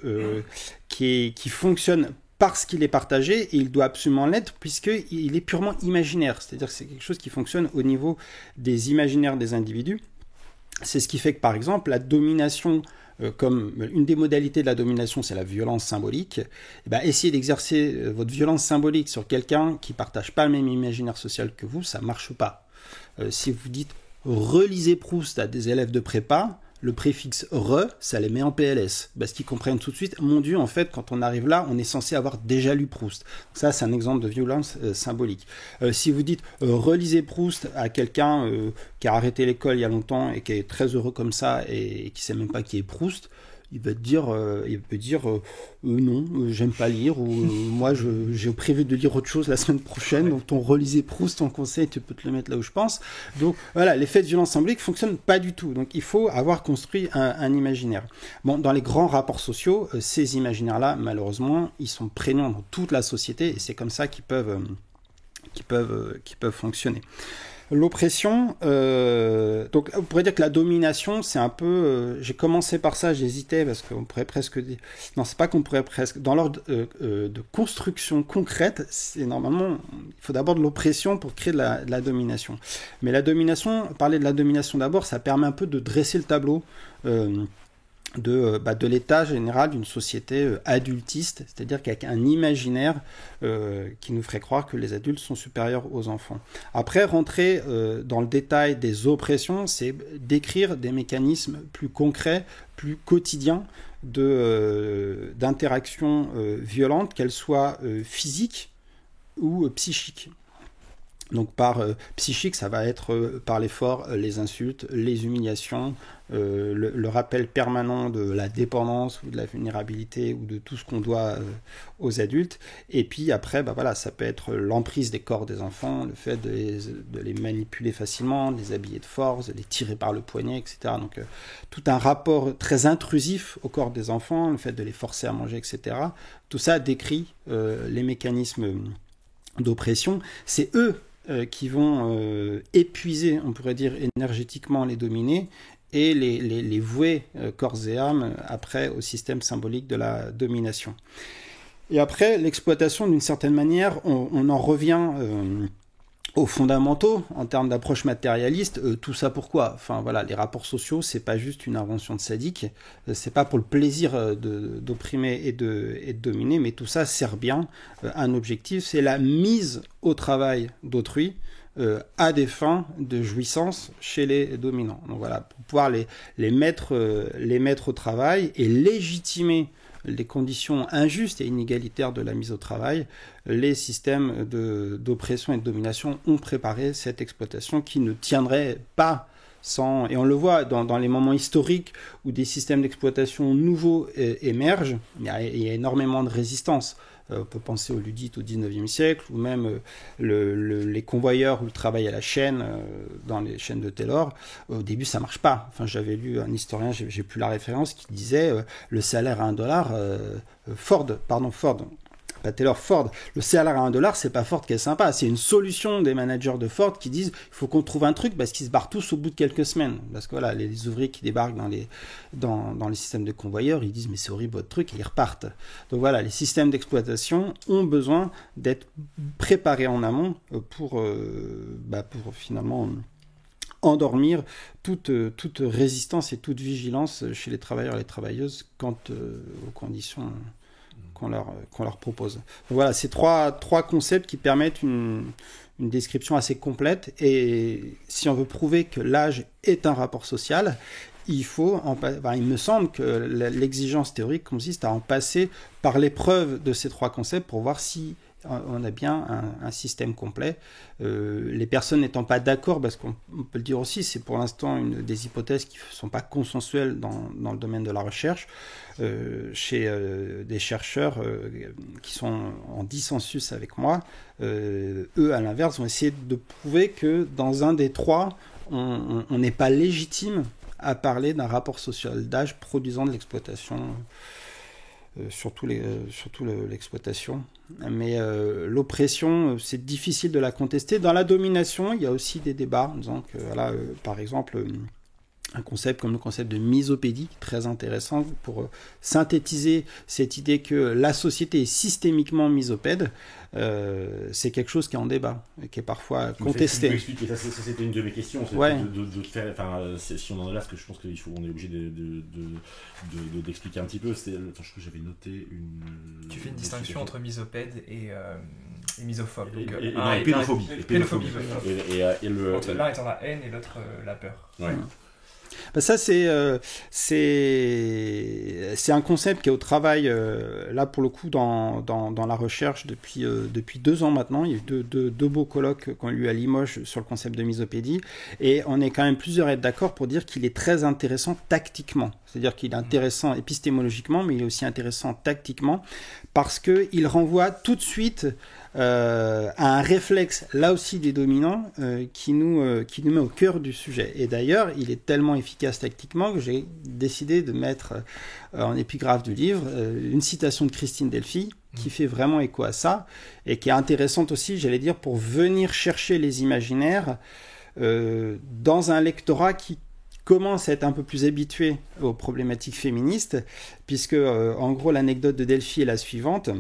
qui fonctionne parce qu'il est partagé, et il doit absolument l'être puisqu'il est purement imaginaire, c'est-à-dire que c'est quelque chose qui fonctionne au niveau des imaginaires des individus. C'est ce qui fait que par exemple la domination, comme une des modalités de la domination, c'est la violence symbolique, et ben, essayez d'exercer votre violence symbolique sur quelqu'un qui ne partage pas le même imaginaire social que vous, ça ne marche pas. Si vous dites « relisez Proust » à des élèves de prépa, le préfixe « re », ça les met en PLS, parce qu'ils comprennent tout de suite « mon Dieu, en fait, quand on arrive là, on est censé avoir déjà lu Proust ». Ça, c'est un exemple de violence symbolique. Si vous dites « relisez Proust » à quelqu'un qui a arrêté l'école il y a longtemps et qui est très heureux comme ça et qui ne sait même pas qui est Proust, il peut dire non, j'aime pas lire, ou moi j'ai prévu de lire autre chose la semaine prochaine, donc ton relisez Proust, ton conseil, tu peux te le mettre là où je pense. Donc voilà, l'effet de violence symbolique fonctionne pas du tout, donc il faut avoir construit un imaginaire. Bon, dans les grands rapports sociaux, ces imaginaires-là, malheureusement, ils sont prégnants dans toute la société, et c'est comme ça qu'ils peuvent fonctionner. L'oppression, donc on pourrait dire que la domination, c'est un peu, j'ai commencé par ça, j'hésitais parce qu'on pourrait presque dire, non, c'est pas qu'on pourrait presque, dans l'ordre de construction concrète, c'est normalement, il faut d'abord de l'oppression pour créer de la domination. Mais la domination, parler de la domination d'abord, ça permet un peu de dresser le tableau de l'état général d'une société adultiste, c'est-à-dire qu'avec un imaginaire qui nous ferait croire que les adultes sont supérieurs aux enfants. Après, rentrer dans le détail des oppressions, c'est décrire des mécanismes plus concrets, plus quotidiens d'interaction violente, qu'elles soient physiques ou psychiques. Donc par psychique, ça va être par l'effort, les insultes, les humiliations, le rappel permanent de la dépendance ou de la vulnérabilité ou de tout ce qu'on doit aux adultes. Et puis après, ça peut être l'emprise des corps des enfants, le fait de les manipuler facilement, de les habiller de force, de les tirer par le poignet, etc. Donc tout un rapport très intrusif au corps des enfants, le fait de les forcer à manger, etc. Tout ça décrit les mécanismes d'oppression. C'est eux qui vont épuiser, on pourrait dire, énergétiquement les dominés et les vouer corps et âme après au système symbolique de la domination. Et après, l'exploitation, d'une certaine manière, on en revient aux fondamentaux en termes d'approche matérialiste. Tout ça pourquoi ? Enfin voilà, les rapports sociaux, c'est pas juste une invention de sadique, c'est pas pour le plaisir d'opprimer et de dominer, mais tout ça sert bien un objectif, c'est la mise au travail d'autrui à des fins de jouissance chez les dominants. Donc voilà, pour pouvoir les mettre au travail et légitimer les conditions injustes et inégalitaires de la mise au travail, les systèmes d'oppression et de domination ont préparé cette exploitation qui ne tiendrait pas sans... Et on le voit dans les moments historiques où des systèmes d'exploitation nouveaux émergent, il y a énormément de résistance. On peut penser aux Ludites au XIXe siècle, ou même les convoyeurs ou le travail à la chaîne, dans les chaînes de Taylor. Au début, ça marche pas. Enfin, j'avais lu un historien, j'ai plus la référence, qui disait le salaire à $1, Ford, pas Taylor, Ford, le salaire à $1, c'est pas Ford qui est sympa, c'est une solution des managers de Ford qui disent il faut qu'on trouve un truc parce qu'ils se barrent tous au bout de quelques semaines. Parce que voilà, les ouvriers qui débarquent dans les systèmes de convoyeurs, ils disent mais c'est horrible votre truc et ils repartent. Donc voilà, les systèmes d'exploitation ont besoin d'être préparés en amont pour finalement endormir toute résistance et toute vigilance chez les travailleurs et les travailleuses quant aux conditions qu'on leur propose. Donc voilà, c'est trois concepts qui permettent une description assez complète, et si on veut prouver que l'âge est un rapport social, il me semble que l'exigence théorique consiste à en passer par l'épreuve de ces trois concepts pour voir si on a bien un système complet. Les personnes n'étant pas d'accord, parce qu'on peut le dire aussi, c'est pour l'instant une des hypothèses qui ne sont pas consensuelles dans le domaine de la recherche. Chez des chercheurs qui sont en dissensus avec moi, eux, à l'inverse, vont essayer de prouver que dans un des trois, on n'est pas légitime à parler d'un rapport social d'âge produisant de l'exploitation, surtout l'exploitation. Mais l'oppression, c'est difficile de la contester. Dans la domination, il y a aussi des débats, en disant que, voilà, par exemple, un concept comme le concept de misopédie, très intéressant pour synthétiser cette idée que la société est systémiquement misopède. C'est quelque chose qui est en débat, et qui est parfois contesté. Expliquer, ça c'était une de mes questions, ouais. de faire, si on en est là, parce que je pense qu'on est obligé d'expliquer un petit peu. Attends, je crois que j'avais noté une... Tu fais une distinction entre misopède et misophobe. Et pédophobie. Entre l'un étant la haine et l'autre la peur. Ouais. Ben ça, c'est un concept qui est au travail, là, pour le coup, dans la recherche depuis 2 ans maintenant. Il y a eu deux beaux colloques qu'on a eu à Limoges sur le concept de misopédie. Et on est quand même plusieurs à être d'accord pour dire qu'il est très intéressant tactiquement. C'est-à-dire qu'il est intéressant épistémologiquement, mais il est aussi intéressant tactiquement, parce qu'il renvoie tout de suite à un réflexe, là aussi des dominants, qui nous met au cœur du sujet. Et d'ailleurs, il est tellement efficace tactiquement que j'ai décidé de mettre en épigraphe du livre une citation de Christine Delphy, qui fait vraiment écho à ça, et qui est intéressante aussi, j'allais dire, pour venir chercher les imaginaires dans un lectorat qui commence à être un peu plus habitué aux problématiques féministes, puisque, en gros, l'anecdote de Delphy est la suivante.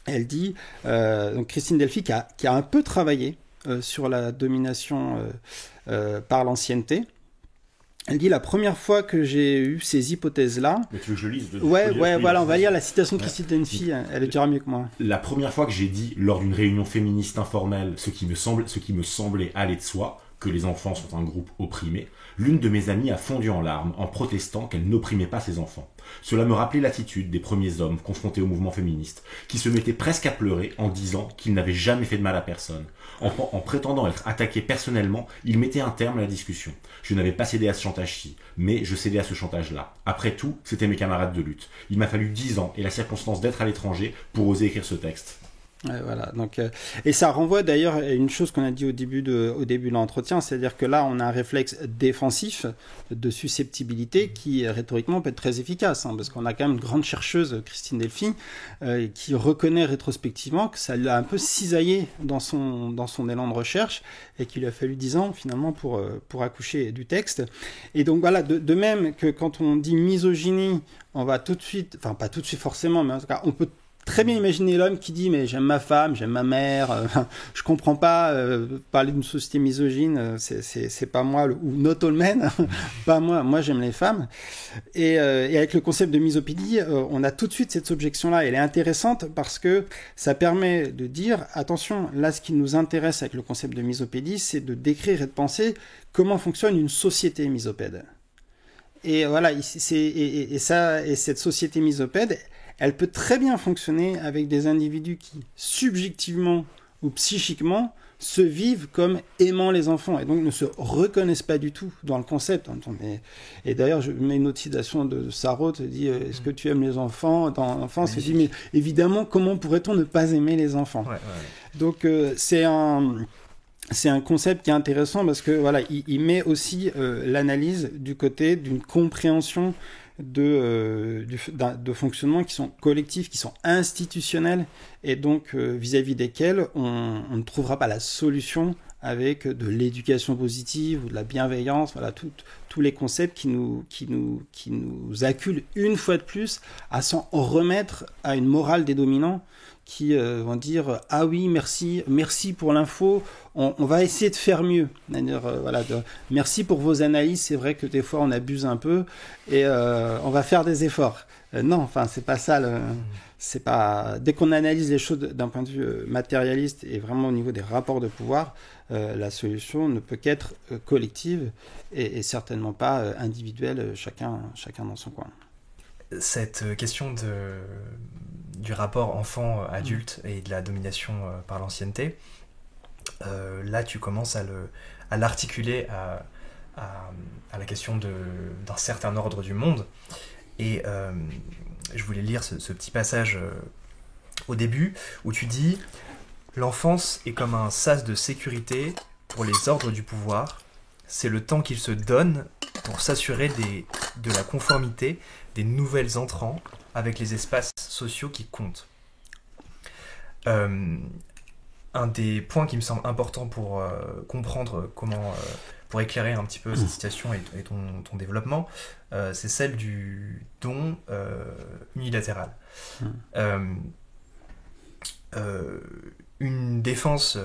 Elle dit, donc Christine Delphy, qui a un peu travaillé sur la domination par l'ancienneté. Elle dit, la première fois que j'ai eu ces hypothèses-là... Mais tu veux que je le lise voilà, on va lire la citation de Christine Delphy, elle le dira mieux que moi. La première fois que j'ai dit, lors d'une réunion féministe informelle, ce qui me semblait aller de soi, que les enfants sont un groupe opprimé, l'une de mes amies a fondu en larmes en protestant qu'elle n'opprimait pas ses enfants. Cela me rappelait l'attitude des premiers hommes confrontés au mouvement féministe, qui se mettaient presque à pleurer en disant qu'ils n'avaient jamais fait de mal à personne. En prétendant être attaqués personnellement, ils mettaient un terme à la discussion. Je n'avais pas cédé à ce chantage-ci, mais je cédais à ce chantage-là. Après tout, c'étaient mes camarades de lutte. Il m'a fallu 10 ans et la circonstance d'être à l'étranger pour oser écrire ce texte. Voilà, donc, et ça renvoie d'ailleurs à une chose qu'on a dit au début de l'entretien, c'est-à-dire que là on a un réflexe défensif de susceptibilité qui rhétoriquement peut être très efficace, parce qu'on a quand même une grande chercheuse, Christine Delphy, qui reconnaît rétrospectivement que ça l'a un peu cisaillé dans son élan de recherche et qu'il lui a fallu 10 ans finalement pour accoucher du texte. Et donc voilà, de même que quand on dit misogynie, on va tout de suite, enfin pas tout de suite forcément, mais en tout cas on peut très bien imaginer l'homme qui dit mais j'aime ma femme, j'aime ma mère, je comprends pas parler d'une société misogyne, c'est pas moi, ou not all men, pas moi j'aime les femmes. Et avec le concept de misopédie, on a tout de suite cette objection-là. Elle est intéressante parce que ça permet de dire attention, là ce qui nous intéresse avec le concept de misopédie, c'est de décrire et de penser comment fonctionne une société misopède. Et voilà, et cette société misopède, elle peut très bien fonctionner avec des individus qui, subjectivement ou psychiquement, se vivent comme aimant les enfants et donc ne se reconnaissent pas du tout dans le concept. Et d'ailleurs, je mets une autre citation de Sarraute, dit « Est-ce que tu aimes les enfants ?» Dans l'enfance, il dit « Mais évidemment, comment pourrait-on ne pas aimer les enfants ?» Donc, c'est un concept qui est intéressant parce que voilà, il met aussi l'analyse du côté d'une compréhension de fonctionnements qui sont collectifs, qui sont institutionnels, et donc vis-à-vis desquels on ne trouvera pas la solution avec de l'éducation positive ou de la bienveillance, voilà, tous les concepts qui nous acculent une fois de plus à s'en remettre à une morale des dominants qui vont dire « Ah oui, merci pour l'info, on va essayer de faire mieux. » Merci pour vos analyses, c'est vrai que des fois on abuse un peu et on va faire des efforts. Non, enfin, c'est pas ça. C'est pas... Dès qu'on analyse les choses d'un point de vue matérialiste et vraiment au niveau des rapports de pouvoir, la solution ne peut qu'être collective et certainement pas individuelle, chacun dans son coin. Cette question du rapport enfant-adulte et de la domination par l'ancienneté, là tu commences à l'articuler à la question d'un certain ordre du monde. Et je voulais lire ce petit passage au début où tu dis « L'enfance est comme un sas de sécurité pour les ordres du pouvoir. C'est le temps qu'il se donne pour s'assurer de la conformité des nouvelles entrants avec les espaces sociaux qui comptent. » Un des points qui me semble important pour comprendre comment, pour éclairer un petit peu cette situation et ton développement, c'est celle du don unilatéral. Une défense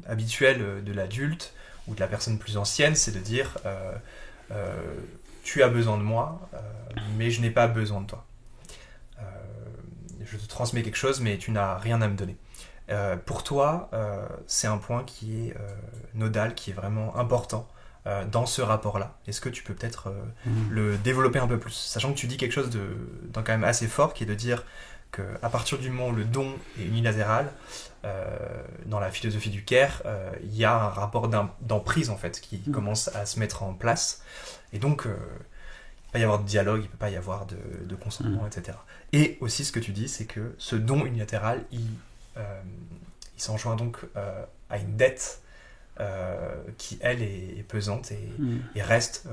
habituelle de l'adulte ou de la personne plus ancienne, c'est de dire tu as besoin de moi, mais je n'ai pas besoin de toi. Je te transmets quelque chose, mais tu n'as rien à me donner. Pour toi, c'est un point qui est nodal, qui est vraiment important dans ce rapport-là. Est-ce que tu peux peut-être le développer un peu plus, sachant que tu dis quelque chose d'un quand même assez fort, qui est de dire qu'à partir du moment où le don est unilatéral, dans la philosophie du Caire, il y a un rapport d'emprise en fait qui commence à se mettre en place, et donc il ne peut pas y avoir de dialogue, il ne peut pas y avoir de consentement, etc. Et aussi ce que tu dis, c'est que ce don unilatéral, il s'enjoint donc à une dette qui, elle, est pesante et reste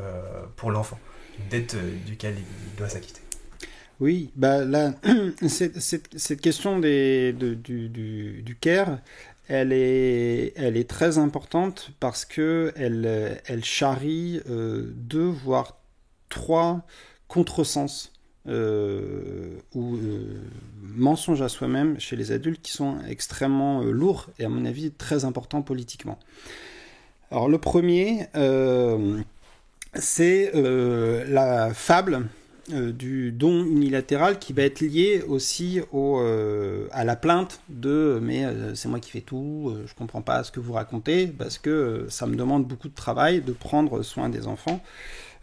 pour l'enfant, une dette duquel il doit s'acquitter. Oui, bah là, cette question du Caire, elle est très importante parce que elle charrie 2 voire 3 contresens ou mensonges à soi-même chez les adultes qui sont extrêmement lourds et à mon avis très importants politiquement. Alors le premier, c'est la fable du don unilatéral qui va être lié aussi à la plainte de mais c'est moi qui fais tout, je comprends pas ce que vous racontez parce que ça me demande beaucoup de travail de prendre soin des enfants.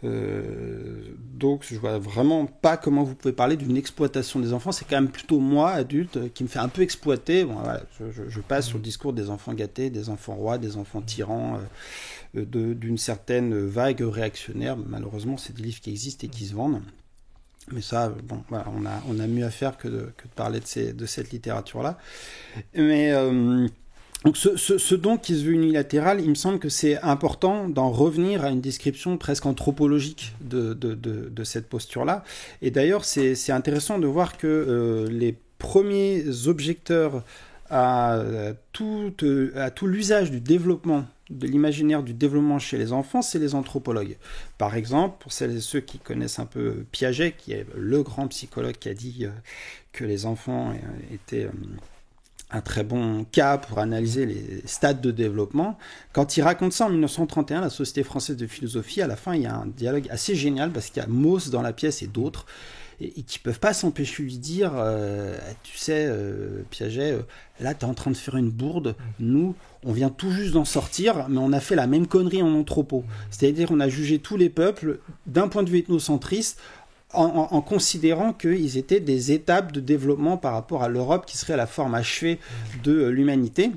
Donc je vois vraiment pas comment vous pouvez parler d'une exploitation des enfants. C'est quand même plutôt moi, adulte, qui me fait un peu exploiter. Bon, voilà, je passe sur le discours des enfants gâtés, des enfants rois, des enfants tyrans, d'une certaine vague réactionnaire. Malheureusement, c'est des livres qui existent et qui se vendent. Mais ça, bon, voilà, on a mieux à faire que de parler de cette littérature-là. Mais donc ce don qui se veut unilatéral, il me semble que c'est important d'en revenir à une description presque anthropologique de cette posture-là. Et d'ailleurs, c'est intéressant de voir que les premiers objecteurs à tout l'usage du développement, de l'imaginaire du développement chez les enfants, c'est les anthropologues. Par exemple, pour celles et ceux qui connaissent un peu Piaget, qui est le grand psychologue qui a dit que les enfants étaient un très bon cas pour analyser les stades de développement. Quand il raconte ça en 1931, la Société française de philosophie, à la fin, il y a un dialogue assez génial parce qu'il y a Mauss dans la pièce et d'autres et qui peuvent pas s'empêcher de lui dire tu sais, Piaget, là, tu es en train de faire une bourde. Nous, on vient tout juste d'en sortir, mais on a fait la même connerie en anthropo. C'est-à-dire, on a jugé tous les peuples d'un point de vue ethnocentriste en considérant qu'ils étaient des étapes de développement par rapport à l'Europe qui serait la forme achevée de l'humanité.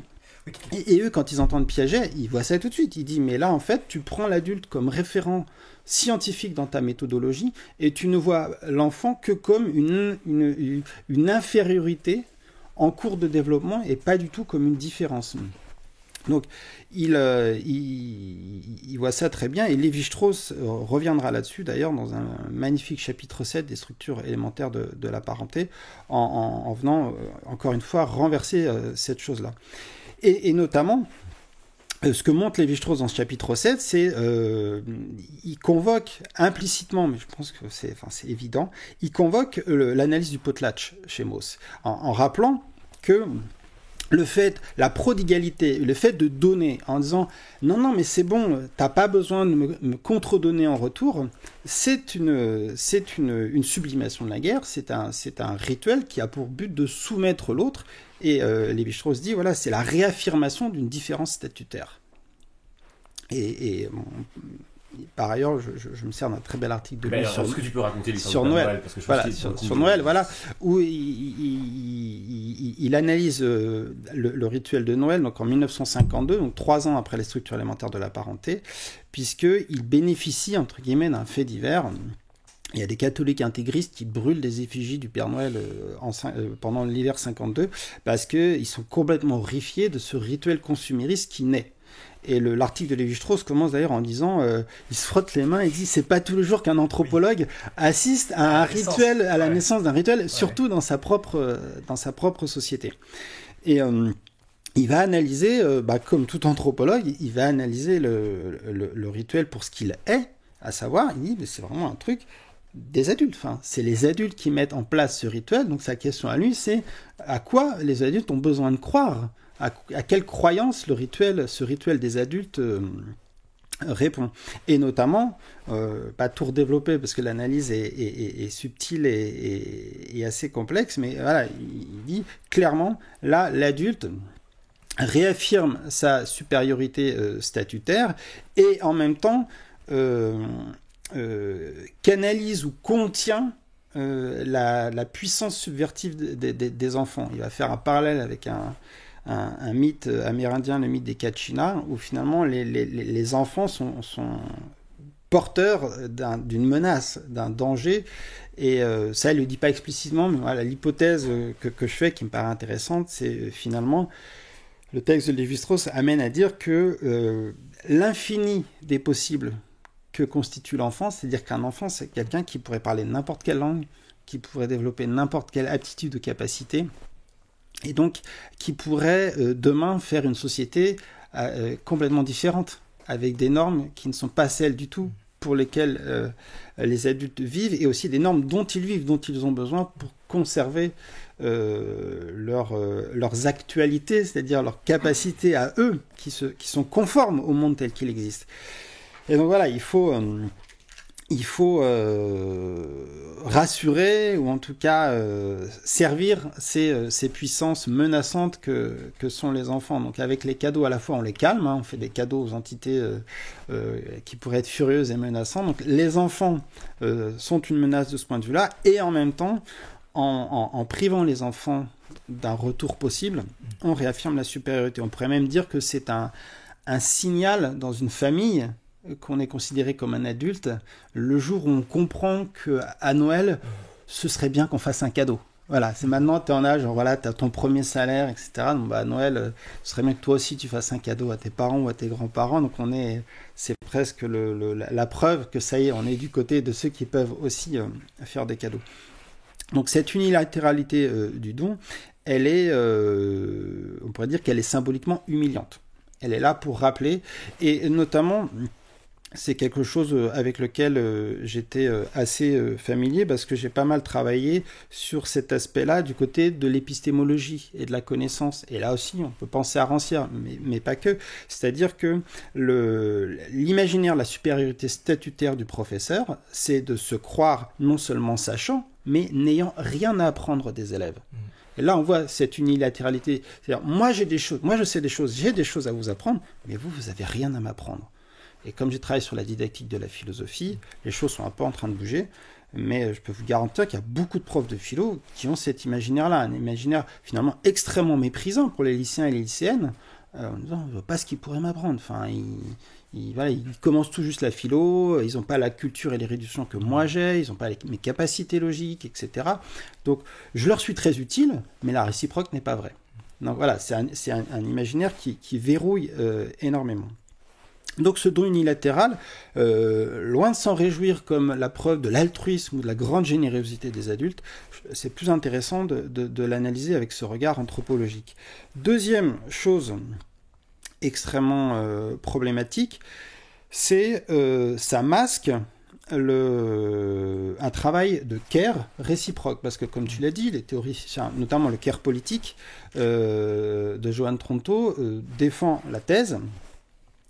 Et eux, quand ils entendent Piaget, ils voient ça tout de suite. Ils disent, mais là, en fait, tu prends l'adulte comme référent scientifique dans ta méthodologie et tu ne vois l'enfant que comme une infériorité en cours de développement et pas du tout comme une différence. Donc, il voit ça très bien, et Lévi-Strauss reviendra là-dessus, d'ailleurs, dans un magnifique chapitre 7 des structures élémentaires de la parenté, en venant, encore une fois, renverser cette chose-là. Et notamment, ce que montre Lévi-Strauss dans ce chapitre 7, c'est il convoque implicitement, mais je pense que c'est évident, il convoque l'analyse du potlatch chez Mauss, en rappelant que la prodigalité, le fait de donner en disant non mais c'est bon, t'as pas besoin de me contredonner en retour, c'est une sublimation de la guerre, c'est un rituel qui a pour but de soumettre l'autre, et Lévi-Strauss dit voilà, c'est la réaffirmation d'une différence statutaire. Et bon, par ailleurs, je me sers d'un très bel article de lui sur ce que tu peux raconter sur Noël, parce que sur Noël, voilà, où il analyse le rituel de Noël, donc en 1952, donc 3 ans après les structures élémentaires de la parenté, puisqu'il bénéficie, entre guillemets, d'un fait divers. Il y a des catholiques intégristes qui brûlent des effigies du Père Noël pendant l'hiver 52 parce qu'ils sont complètement horrifiés de ce rituel consumériste qui naît. Et l'article de Lévi-Strauss commence d'ailleurs en disant il se frotte les mains et dit c'est pas tous les jours qu'un anthropologue assiste à un rituel, à la naissance d'un rituel, surtout dans sa propre société. Et il va analyser, comme tout anthropologue, il va analyser le rituel pour ce qu'il est, à savoir, il dit mais c'est vraiment un truc des adultes. Enfin, c'est les adultes qui mettent en place ce rituel. Donc sa question à lui, c'est à quoi les adultes ont besoin de croire, à quelle croyance ce rituel des adultes répond. Et notamment, pas tout redévelopper parce que l'analyse est subtile et assez complexe, mais voilà, il dit clairement, là, l'adulte réaffirme sa supériorité statutaire et en même temps canalise ou contient la puissance subversive des enfants. Il va faire un parallèle avec un mythe amérindien, le mythe des Kachina, où finalement les enfants sont porteurs d'une menace, d'un danger, et ça, il ne le dit pas explicitement, mais voilà, l'hypothèse que je fais, qui me paraît intéressante, c'est finalement, le texte de Lévi-Strauss amène à dire que l'infini des possibles que constitue l'enfant, c'est-à-dire qu'un enfant, c'est quelqu'un qui pourrait parler n'importe quelle langue, qui pourrait développer n'importe quelle aptitude ou capacité, et donc qui pourrait demain faire une société complètement différente, avec des normes qui ne sont pas celles du tout pour lesquelles les adultes vivent, et aussi des normes dont ils vivent, dont ils ont besoin pour conserver leurs actualités, c'est-à-dire leurs capacités à eux, qui sont conformes au monde tel qu'il existe. Et donc voilà, il faut rassurer, ou en tout cas servir ces puissances menaçantes que sont les enfants. Donc avec les cadeaux, à la fois on les calme, on fait des cadeaux aux entités qui pourraient être furieuses et menaçantes. Donc les enfants sont une menace de ce point de vue-là, et en même temps, en privant les enfants d'un retour possible, on réaffirme la supériorité. On pourrait même dire que c'est un signal dans une famille qu'on est considéré comme un adulte, le jour où on comprend qu'à Noël, ce serait bien qu'on fasse un cadeau. Voilà, c'est maintenant, tu es en âge, voilà, tu as ton premier salaire, etc. Donc à Noël, ce serait bien que toi aussi tu fasses un cadeau à tes parents ou à tes grands-parents. Donc c'est presque la preuve que ça y est, on est du côté de ceux qui peuvent aussi faire des cadeaux. Donc cette unilatéralité du don, elle est, on pourrait dire qu'elle est symboliquement humiliante. Elle est là pour rappeler, et notamment, c'est quelque chose avec lequel j'étais assez familier, parce que j'ai pas mal travaillé sur cet aspect-là du côté de l'épistémologie et de la connaissance. Et là aussi, on peut penser à Rancière, mais pas que. C'est-à-dire que l'imaginaire, la supériorité statutaire du professeur, c'est de se croire non seulement sachant, mais n'ayant rien à apprendre des élèves. Et là, on voit cette unilatéralité. C'est-à-dire, moi, je sais des choses, j'ai des choses à vous apprendre, mais vous n'avez rien à m'apprendre. Et comme j'ai travaillé sur la didactique de la philosophie, les choses sont un peu en train de bouger, mais je peux vous garantir qu'il y a beaucoup de profs de philo qui ont cet imaginaire-là, un imaginaire finalement extrêmement méprisant pour les lycéens et les lycéennes, en disant, je ne vois pas ce qu'ils pourraient m'apprendre. Enfin, ils commencent tout juste la philo, ils n'ont pas la culture et les réductions que moi j'ai, ils n'ont pas mes capacités logiques, etc. Donc, je leur suis très utile, mais la réciproque n'est pas vraie. Donc voilà, c'est un imaginaire qui verrouille énormément. Donc ce don unilatéral, loin de s'en réjouir comme la preuve de l'altruisme ou de la grande générosité des adultes, c'est plus intéressant de l'analyser avec ce regard anthropologique. Deuxième chose extrêmement problématique, c'est ça masque un travail de care réciproque, parce que comme tu l'as dit, les théoriciens, notamment le care politique de Johan Tronto, défend la thèse,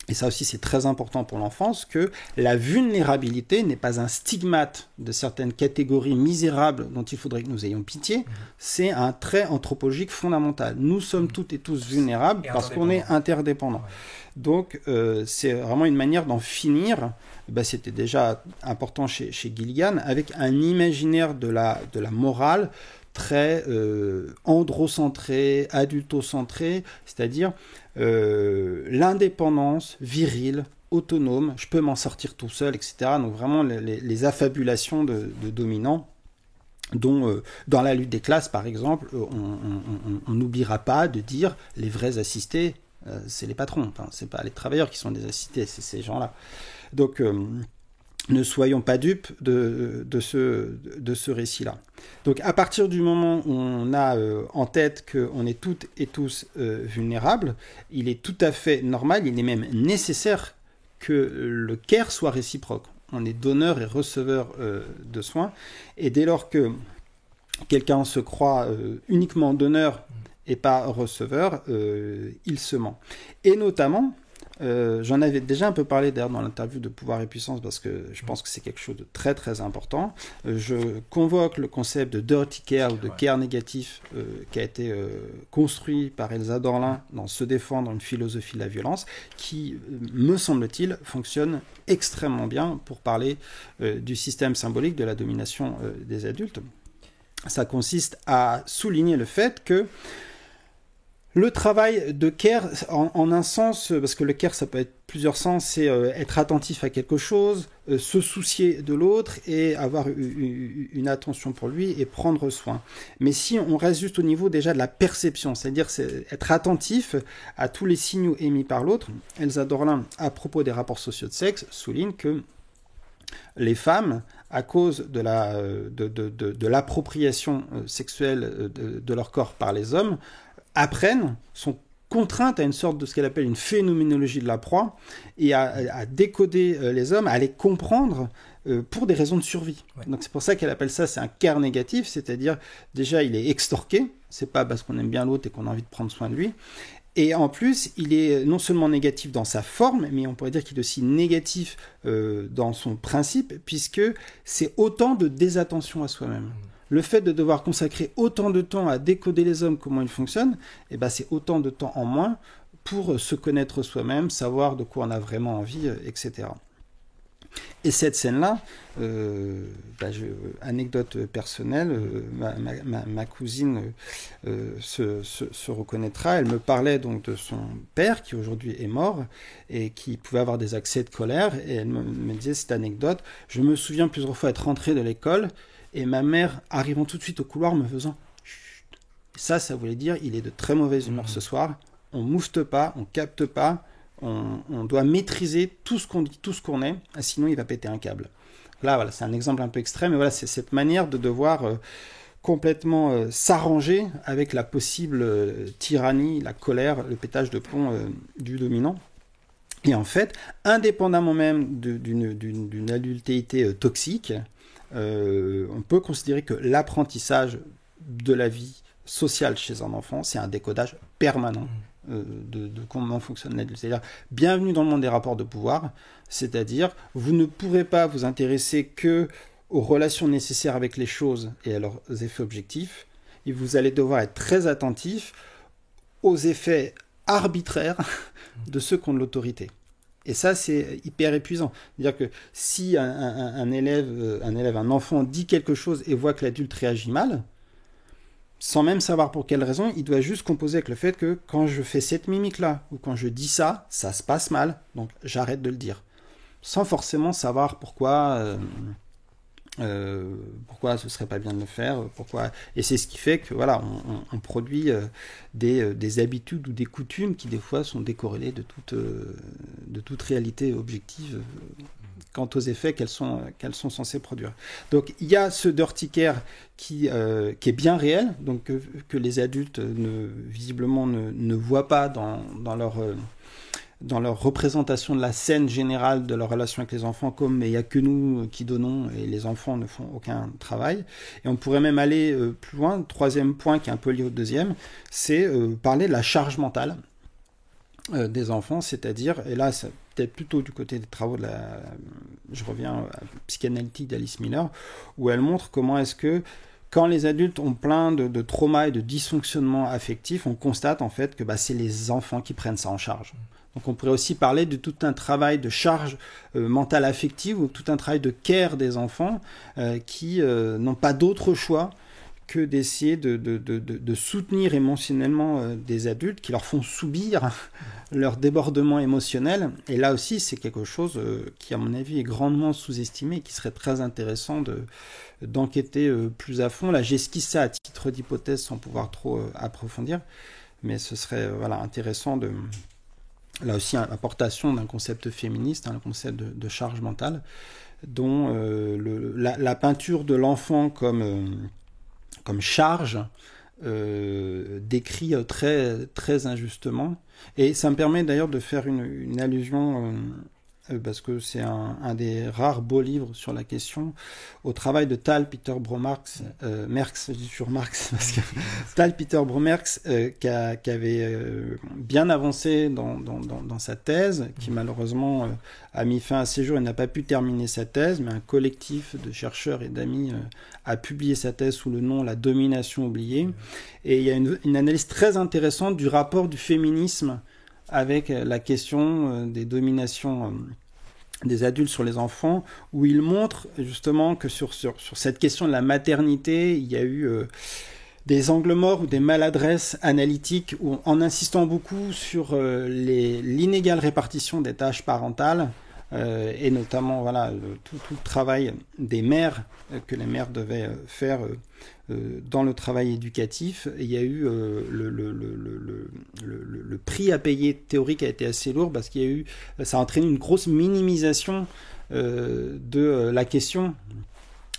et ça aussi c'est très important pour l'enfance, que la vulnérabilité n'est pas un stigmate de certaines catégories misérables dont il faudrait que nous ayons pitié, c'est un trait anthropologique fondamental. Nous sommes toutes et tous vulnérables parce qu'on est interdépendants. Donc c'est vraiment une manière d'en finir. C'était déjà important chez Gilligan, avec un imaginaire de la morale très androcentré, adultocentré, c'est-à-dire l'indépendance virile, autonome, je peux m'en sortir tout seul, etc. Donc vraiment les affabulations de dominants, dont dans la lutte des classes, par exemple, on n'oubliera pas de dire les vrais assistés, c'est les patrons, enfin, c'est pas les travailleurs qui sont des assistés, c'est ces gens-là. Donc ne soyons pas dupes de ce récit-là. Donc à partir du moment où on a en tête qu'on est toutes et tous vulnérables, il est tout à fait normal, il est même nécessaire que le care soit réciproque. On est donneur et receveur de soins, et dès lors que quelqu'un se croit uniquement donneur et pas receveur, il se ment. Et notamment, j'en avais déjà un peu parlé d'ailleurs dans l'interview de Pouvoir et Puissance, parce que je pense que c'est quelque chose de très très important. Je convoque le concept de dirty care ou de care négatif qui a été construit par Elsa Dorlin dans Se défendre, une philosophie de la violence, qui, me semble-t-il, fonctionne extrêmement bien pour parler du système symbolique de la domination des adultes. Ça consiste à souligner le fait que le travail de care, en un sens, parce que le care, ça peut être plusieurs sens, c'est être attentif à quelque chose, se soucier de l'autre et avoir une attention pour lui et prendre soin. Mais si on reste juste au niveau déjà de la perception, c'est-à-dire être attentif à tous les signaux émis par l'autre, Elsa Dorlin, à propos des rapports sociaux de sexe, souligne que les femmes, à cause de l'appropriation sexuelle de leur corps par les hommes, sont contraintes à une sorte de ce qu'elle appelle une phénoménologie de la proie, et à décoder les hommes, à les comprendre pour des raisons de survie. Ouais. Donc c'est pour ça qu'elle appelle ça, c'est un care négatif, c'est-à-dire déjà il est extorqué, c'est pas parce qu'on aime bien l'autre et qu'on a envie de prendre soin de lui, et en plus il est non seulement négatif dans sa forme, mais on pourrait dire qu'il est aussi négatif dans son principe, puisque c'est autant de désattention à soi-même. Le fait de devoir consacrer autant de temps à décoder les hommes, comment ils fonctionnent, c'est autant de temps en moins pour se connaître soi-même, savoir de quoi on a vraiment envie, etc. Et cette scène-là, anecdote personnelle, ma cousine se reconnaîtra. Elle me parlait donc de son père qui aujourd'hui est mort et qui pouvait avoir des accès de colère. Et elle me disait cette anecdote. Je me souviens plusieurs fois être rentré de l'école et ma mère arrivant tout de suite au couloir me faisant chut. Ça voulait dire il est de très mauvaise humeur ce soir. On moufte pas, on capte pas. On doit maîtriser tout ce qu'on dit, tout ce qu'on est, sinon il va péter un câble. Là, voilà, c'est un exemple un peu extrême, mais voilà, c'est cette manière de devoir complètement s'arranger avec la possible tyrannie, la colère, le pétage de plomb du dominant. Et en fait, indépendamment même d'une adultéité toxique, on peut considérer que l'apprentissage de la vie sociale chez un enfant, c'est un décodage permanent. De comment fonctionne l'adulte. C'est-à-dire, bienvenue dans le monde des rapports de pouvoir, c'est-à-dire, vous ne pourrez pas vous intéresser que aux relations nécessaires avec les choses et à leurs effets objectifs, et vous allez devoir être très attentif aux effets arbitraires de ceux qui ont de l'autorité. Et ça, c'est hyper épuisant. C'est-à-dire que si un enfant dit quelque chose et voit que l'adulte réagit mal, sans même savoir pour quelle raison, il doit juste composer avec le fait que quand je fais cette mimique-là, ou quand je dis ça, ça se passe mal, donc j'arrête de le dire. Sans forcément savoir pourquoi ce serait pas bien de le faire, pourquoi. Et c'est ce qui fait que voilà, on produit des habitudes ou des coutumes qui des fois sont décorrélées de toute réalité objective quant aux effets qu'elles sont censées produire. Donc il y a ce dirty care qui est bien réel, donc que les adultes visiblement ne voient pas dans leur représentation de la scène générale de leur relation avec les enfants, comme il n'y a que nous qui donnons et les enfants ne font aucun travail. Et on pourrait même aller plus loin. Le troisième point qui est un peu lié au deuxième, c'est parler de la charge mentale des enfants, c'est-à-dire, et là c'est peut-être plutôt du côté des travaux je reviens à la psychanalytique d'Alice Miller, où elle montre comment est-ce que quand les adultes ont plein de traumas et de dysfonctionnements affectifs, on constate en fait que c'est les enfants qui prennent ça en charge. Donc on pourrait aussi parler de tout un travail de charge mentale affective ou tout un travail de care des enfants qui n'ont pas d'autre choix que d'essayer de soutenir émotionnellement des adultes qui leur font subir leur débordement émotionnel. Et là aussi, c'est quelque chose qui, à mon avis, est grandement sous-estimé et qui serait très intéressant d'enquêter plus à fond. Là, j'esquisse ça à titre d'hypothèse sans pouvoir trop approfondir, mais ce serait intéressant de... Là aussi, importation d'un concept féministe, un concept de charge mentale, dont la peinture de l'enfant comme charge décrit très, très injustement. Et ça me permet d'ailleurs de faire une allusion, parce que c'est un des rares beaux livres sur la question, au travail de Tal Peter Bromerx, Merx, je dis toujours Marx, parce que Tal Peter Bromerx, qui avait bien avancé dans sa thèse, qui malheureusement a mis fin à ses jours et n'a pas pu terminer sa thèse, mais un collectif de chercheurs et d'amis a publié sa thèse sous le nom La domination oubliée. Et il y a une analyse très intéressante du rapport du féminisme avec la question des dominations des adultes sur les enfants, où il montre justement que sur cette question de la maternité, il y a eu des angles morts ou des maladresses analytiques, où, en insistant beaucoup sur l'inégale répartition des tâches parentales, et notamment tout le travail des mères que les mères devaient faire dans le travail éducatif. Il y a eu le prix à payer théorique a été assez lourd parce qu'il y a eu, ça a entraîné une grosse minimisation de la question,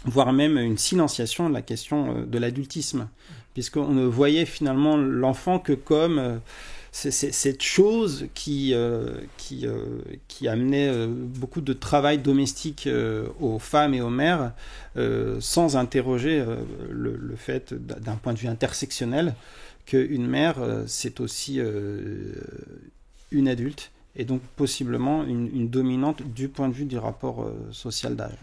voire même une silenciation de la question de l'adultisme, puisqu'on ne voyait finalement l'enfant que comme c'est cette chose qui amenait beaucoup de travail domestique aux femmes et aux mères, sans interroger le fait, d'un point de vue intersectionnel, qu'une mère, c'est aussi une adulte, et donc possiblement une dominante du point de vue du rapport social d'âge.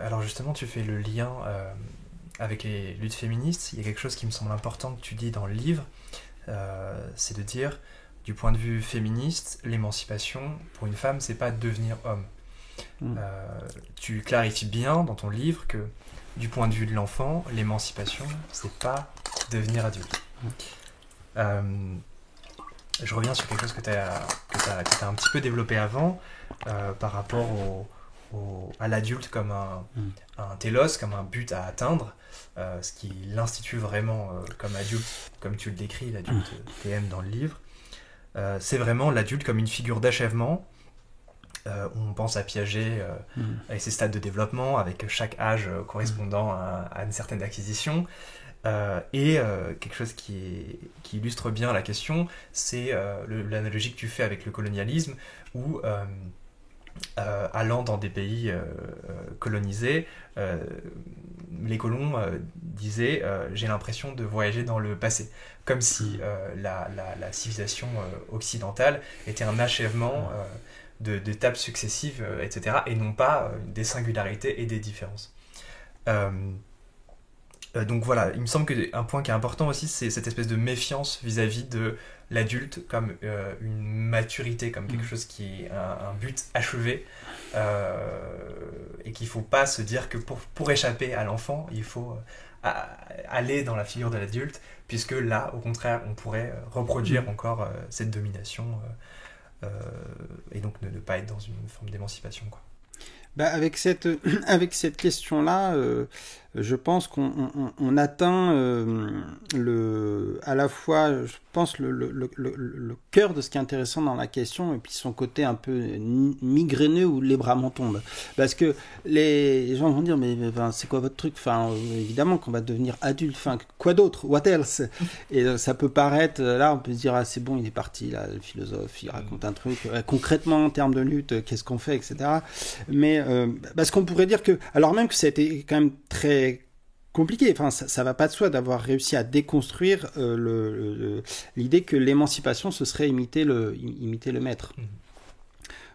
Alors justement, tu fais le lien avec les luttes féministes. Il y a quelque chose qui me semble important que tu dis dans le livre, c'est de dire, du point de vue féministe, l'émancipation pour une femme, c'est pas devenir homme. Tu clarifies bien dans ton livre que du point de vue de l'enfant, l'émancipation, c'est pas devenir adulte. Je reviens sur quelque chose que tu as un petit peu développé avant, par rapport à l'adulte comme un télos, comme un but à atteindre, ce qui l'institue vraiment comme adulte, comme tu le décris, l'adulte TM dans le livre. C'est vraiment l'adulte comme une figure d'achèvement. On pense à Piaget avec ses stades de développement, avec chaque âge correspondant à une certaine acquisition. Et quelque chose qui illustre bien la question, c'est l'analogie que tu fais avec le colonialisme, où allant dans des pays colonisés, les colons disaient j'ai l'impression de voyager dans le passé, comme si la civilisation occidentale était un achèvement d'étapes successives, etc., et non pas des singularités et des différences. Donc voilà, il me semble qu'un point qui est important aussi, c'est cette espèce de méfiance vis-à-vis de l'adulte comme une maturité, comme quelque chose qui est un but achevé, et qu'il ne faut pas se dire que pour échapper à l'enfant, il faut aller dans la figure de l'adulte, puisque là, au contraire, on pourrait reproduire encore cette domination, et donc ne pas être dans une forme d'émancipation, quoi. Avec cette question-là, je pense qu'on atteint à la fois, je pense, le cœur de ce qui est intéressant dans la question, et puis son côté un peu migraineux où les bras m'en tombent. Parce que les gens vont dire, mais c'est quoi votre truc ? Évidemment qu'on va devenir adulte, quoi d'autre ? What else ? Et ça peut paraître, là, on peut se dire, c'est bon, il est parti, là, le philosophe, il raconte un truc. Concrètement, en termes de lutte, qu'est-ce qu'on fait, etc. Mais parce qu'on pourrait dire que, alors même que ça a été quand même très compliqué, ça va pas de soi d'avoir réussi à déconstruire l'idée que l'émancipation, ce serait imiter le maître.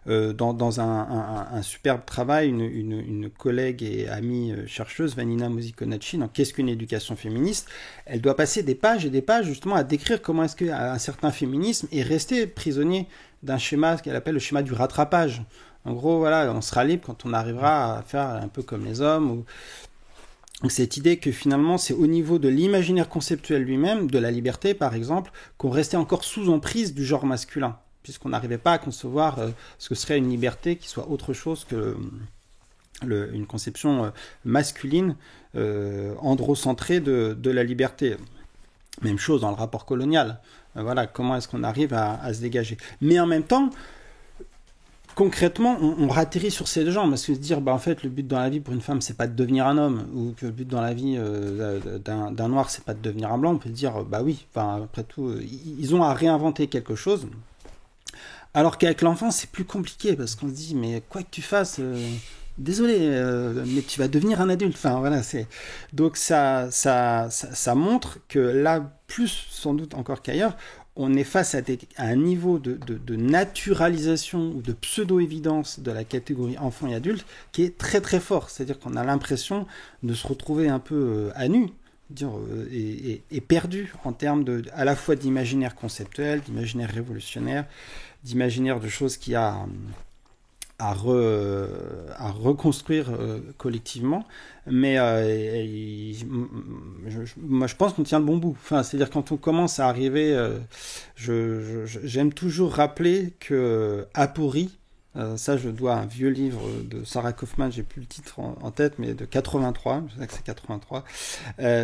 dans un superbe travail, une collègue et amie chercheuse, Vanina Mosi-Konachny, dans Qu'est-ce qu'une éducation féministe, elle doit passer des pages et des pages justement à décrire comment est-ce qu'un certain féminisme est resté prisonnier d'un schéma, ce qu'elle appelle le schéma du rattrapage. En gros, voilà, on sera libre quand on arrivera à faire un peu comme les hommes. Donc cette idée que finalement, c'est au niveau de l'imaginaire conceptuel lui-même, de la liberté par exemple, qu'on restait encore sous emprise du genre masculin, puisqu'on n'arrivait pas à concevoir ce que serait une liberté qui soit autre chose que une conception masculine, androcentrée de la liberté. Même chose dans le rapport colonial. Voilà, comment est-ce qu'on arrive à se dégager. Mais en même temps, concrètement, on ratterrit sur ces gens, parce que se dire, en fait, le but dans la vie pour une femme, c'est pas de devenir un homme, ou que le but dans la vie d'un noir, c'est pas de devenir un blanc, on peut se dire, oui, après tout, ils ont à réinventer quelque chose. Alors qu'avec l'enfant, c'est plus compliqué, parce qu'on se dit, mais quoi que tu fasses, désolé, mais tu vas devenir un adulte. Enfin, voilà, donc ça montre que là, plus sans doute encore qu'ailleurs, on est face à un niveau de naturalisation ou de pseudo-évidence de la catégorie enfant et adulte qui est très très fort. C'est-à-dire qu'on a l'impression de se retrouver un peu à nu et perdu en termes à la fois d'imaginaire conceptuel, d'imaginaire révolutionnaire, d'imaginaire de choses qui a à reconstruire collectivement, mais moi je pense qu'on tient le bon bout. Enfin, c'est-à-dire quand on commence à arriver, j'aime toujours rappeler que Apori, ça je dois à un vieux livre de Sarah Kaufman, j'ai plus le titre en tête, mais de 83, je sais que c'est 83,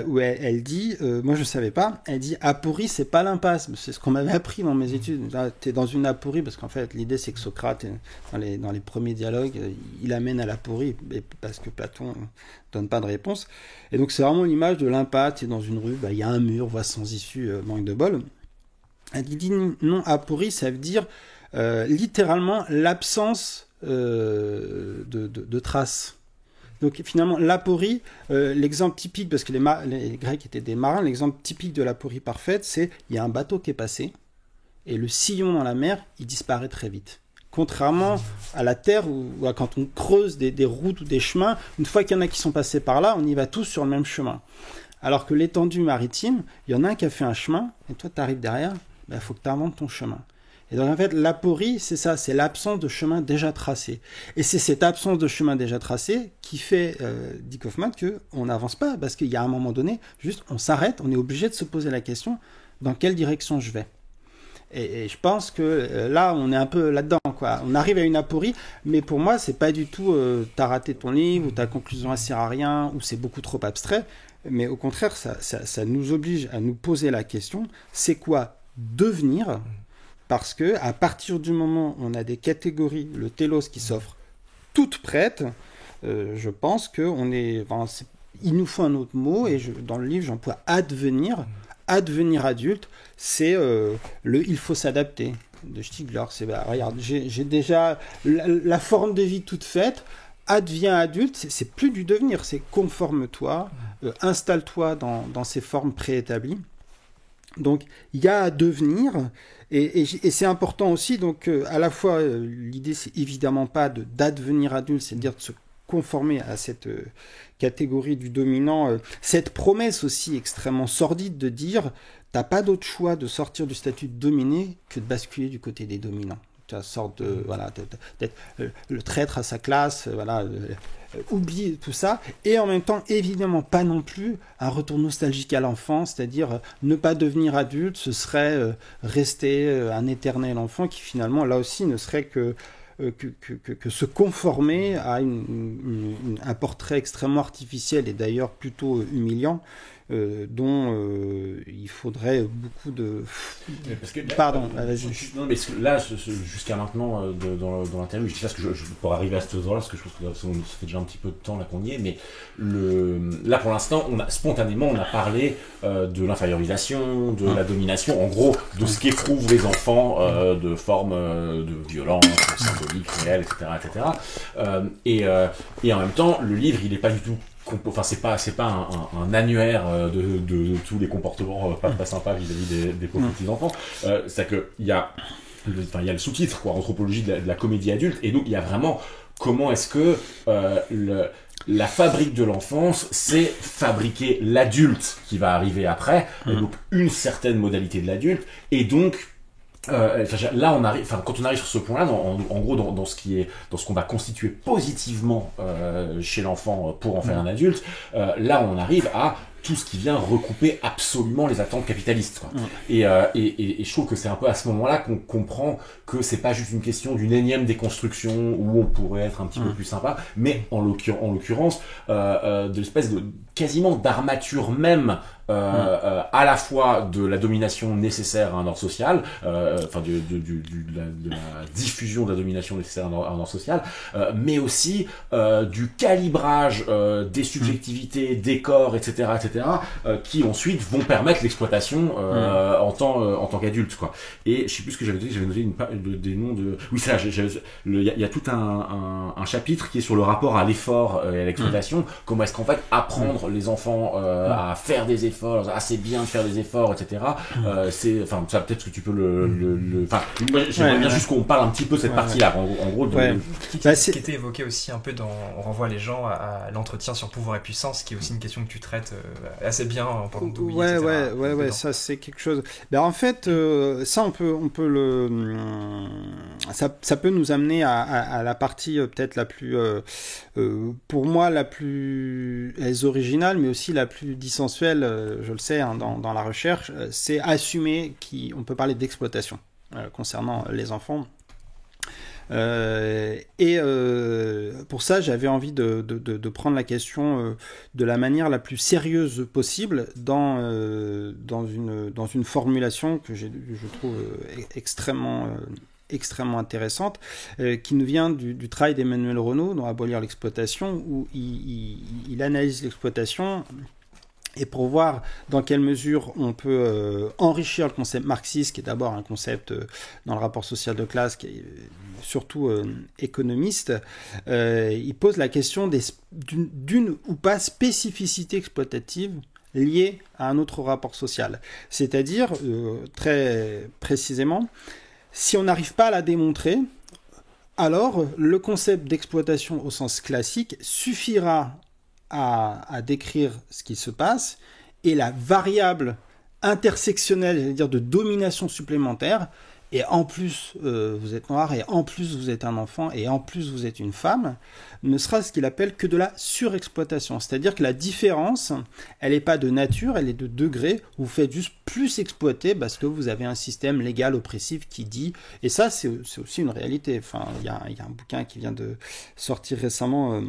où elle dit, moi je savais pas, elle dit aporie c'est pas l'impasse, c'est ce qu'on m'avait appris dans mes études. Là, t'es dans une aporie parce qu'en fait l'idée c'est que Socrate, dans les premiers dialogues, il amène à l'aporie parce que Platon donne pas de réponse. Et donc c'est vraiment l'image de l'impasse, t'es dans une rue, il y a un mur, voie sans issue, manque de bol. Elle dit non, aporie ça veut dire littéralement l'absence de traces. Donc finalement l'aporie, l'exemple typique, parce que les Grecs étaient des marins, l'exemple typique de l'aporie parfaite, c'est il y a un bateau qui est passé et le sillon dans la mer, il disparaît très vite. Contrairement à la terre où quand on creuse des routes ou des chemins, une fois qu'il y en a qui sont passés par là, on y va tous sur le même chemin. Alors que l'étendue maritime, il y en a un qui a fait un chemin et toi tu arrives derrière, il faut que tu inventes ton chemin. Et donc en fait, l'aporie, c'est ça, c'est l'absence de chemin déjà tracé. Et c'est cette absence de chemin déjà tracé qui fait, dit Kaufman, qu'on n'avance pas, parce qu'il y a un moment donné, juste on s'arrête, on est obligé de se poser la question, dans quelle direction je vais ? Et je pense que là, on est un peu là-dedans, quoi. On arrive à une aporie, mais pour moi, c'est pas du tout t'as raté ton livre, ou ta conclusion ne sert à rien, ou c'est beaucoup trop abstrait, mais au contraire, ça nous oblige à nous poser la question, c'est quoi devenir ? Parce que à partir du moment où on a des catégories, le télos qui s'offre toutes prêtes, je pense qu'on est, il nous faut un autre mot, et dans le livre j'emploie advenir adulte, c'est il faut s'adapter de Stigler. C'est regarde, j'ai déjà la forme de vie toute faite. Adviens adulte, c'est plus du devenir, c'est conforme-toi, installe-toi dans ces formes préétablies. Donc il y a à devenir, et c'est important aussi, donc à la fois l'idée c'est évidemment pas d'advenir adulte, c'est-à-dire de se conformer à cette catégorie du dominant, cette promesse aussi extrêmement sordide de dire t'as pas d'autre choix de sortir du statut de dominé que de basculer du côté des dominants. Tu as sorte de d'être le traître à sa classe, oublier tout ça, et en même temps évidemment pas non plus un retour nostalgique à l'enfance, c'est-à-dire ne pas devenir adulte, ce serait rester un éternel enfant qui finalement là aussi ne serait que se conformer à un portrait extrêmement artificiel et d'ailleurs plutôt humiliant, dont il faudrait beaucoup de... Parce que là, Pardon. Non, mais là, jusqu'à maintenant, dans l'interview, je dis ça parce que pour arriver à ce temps-là, parce que je pense que ça fait déjà un petit peu de temps là qu'on y est, mais là, pour l'instant, spontanément, on a parlé de l'infériorisation, de la domination, en gros, de ce qu'éprouvent les enfants de formes de violence, symboliques, réelles, etc. Et en même temps, le livre, il n'est pas du tout... Enfin, c'est pas un annuaire de tous les comportements pas sympas vis-à-vis des pauvres petits enfants. C'est que il y a il y a le sous-titre, quoi, anthropologie de la comédie adulte, et donc il y a vraiment comment est-ce que la fabrique de l'enfance, c'est fabriquer l'adulte qui va arriver après, et donc une certaine modalité de l'adulte, et donc là on arrive, quand on arrive sur ce point-là, en gros dans ce qu'on va constituer positivement chez l'enfant pour en faire un adulte, là on arrive à tout ce qui vient recouper absolument les attentes capitalistes, quoi. Et je trouve que c'est un peu à ce moment-là qu'on comprend que c'est pas juste une question d'une énième déconstruction où on pourrait être un petit peu plus sympa, mais en l'occurrence de l'espèce de quasiment d'armature même à la fois de la domination nécessaire à un ordre social, de la diffusion de la domination nécessaire à un ordre social, mais aussi du calibrage des subjectivités, des corps, etc., qui ensuite vont permettre l'exploitation en tant qu'adulte, quoi. Et je sais plus ce que j'avais noté des noms de... Oui, c'est là, il y a tout un chapitre qui est sur le rapport à l'effort et à l'exploitation, comment est-ce qu'en fait apprendre les enfants à faire des efforts, c'est bien de faire des efforts, etc. Ça peut-être que tu peux moi j'aimerais bien juste qu'on parle un petit peu de cette partie-là, en gros. Qui était évoqué aussi un peu on renvoie les gens à l'entretien sur pouvoir et puissance, qui est aussi une question que tu traites assez bien en parlant d'Ouïe, etc. Ça c'est quelque chose. En fait, ça on peut ça peut nous amener à la partie peut-être la plus, pour moi la plus originale, mais aussi la plus dissensuelle, je le sais, dans la recherche, c'est assumer qu'on peut parler d'exploitation concernant les enfants. Pour ça, j'avais envie de prendre la question de la manière la plus sérieuse possible dans une formulation que je trouve extrêmement intéressante, qui nous vient du travail d'Emmanuel Renaud dans Abolir l'exploitation, où il analyse l'exploitation et pour voir dans quelle mesure on peut enrichir le concept marxiste, qui est d'abord un concept dans le rapport social de classe, qui est surtout économiste. Il pose la question d'une ou pas spécificité exploitative liée à un autre rapport social. C'est-à-dire, très précisément, si on n'arrive pas à la démontrer, alors le concept d'exploitation au sens classique suffira à décrire ce qui se passe, et la variable intersectionnelle, j'allais dire, de domination supplémentaire, et en plus vous êtes noir, et en plus vous êtes un enfant, et en plus vous êtes une femme, ne sera ce qu'il appelle que de la surexploitation. C'est-à-dire que la différence, elle n'est pas de nature, elle est de degré. Vous faites juste plus exploiter parce que vous avez un système légal oppressif qui dit, et ça c'est aussi une réalité. Enfin, il y a un bouquin qui vient de sortir récemment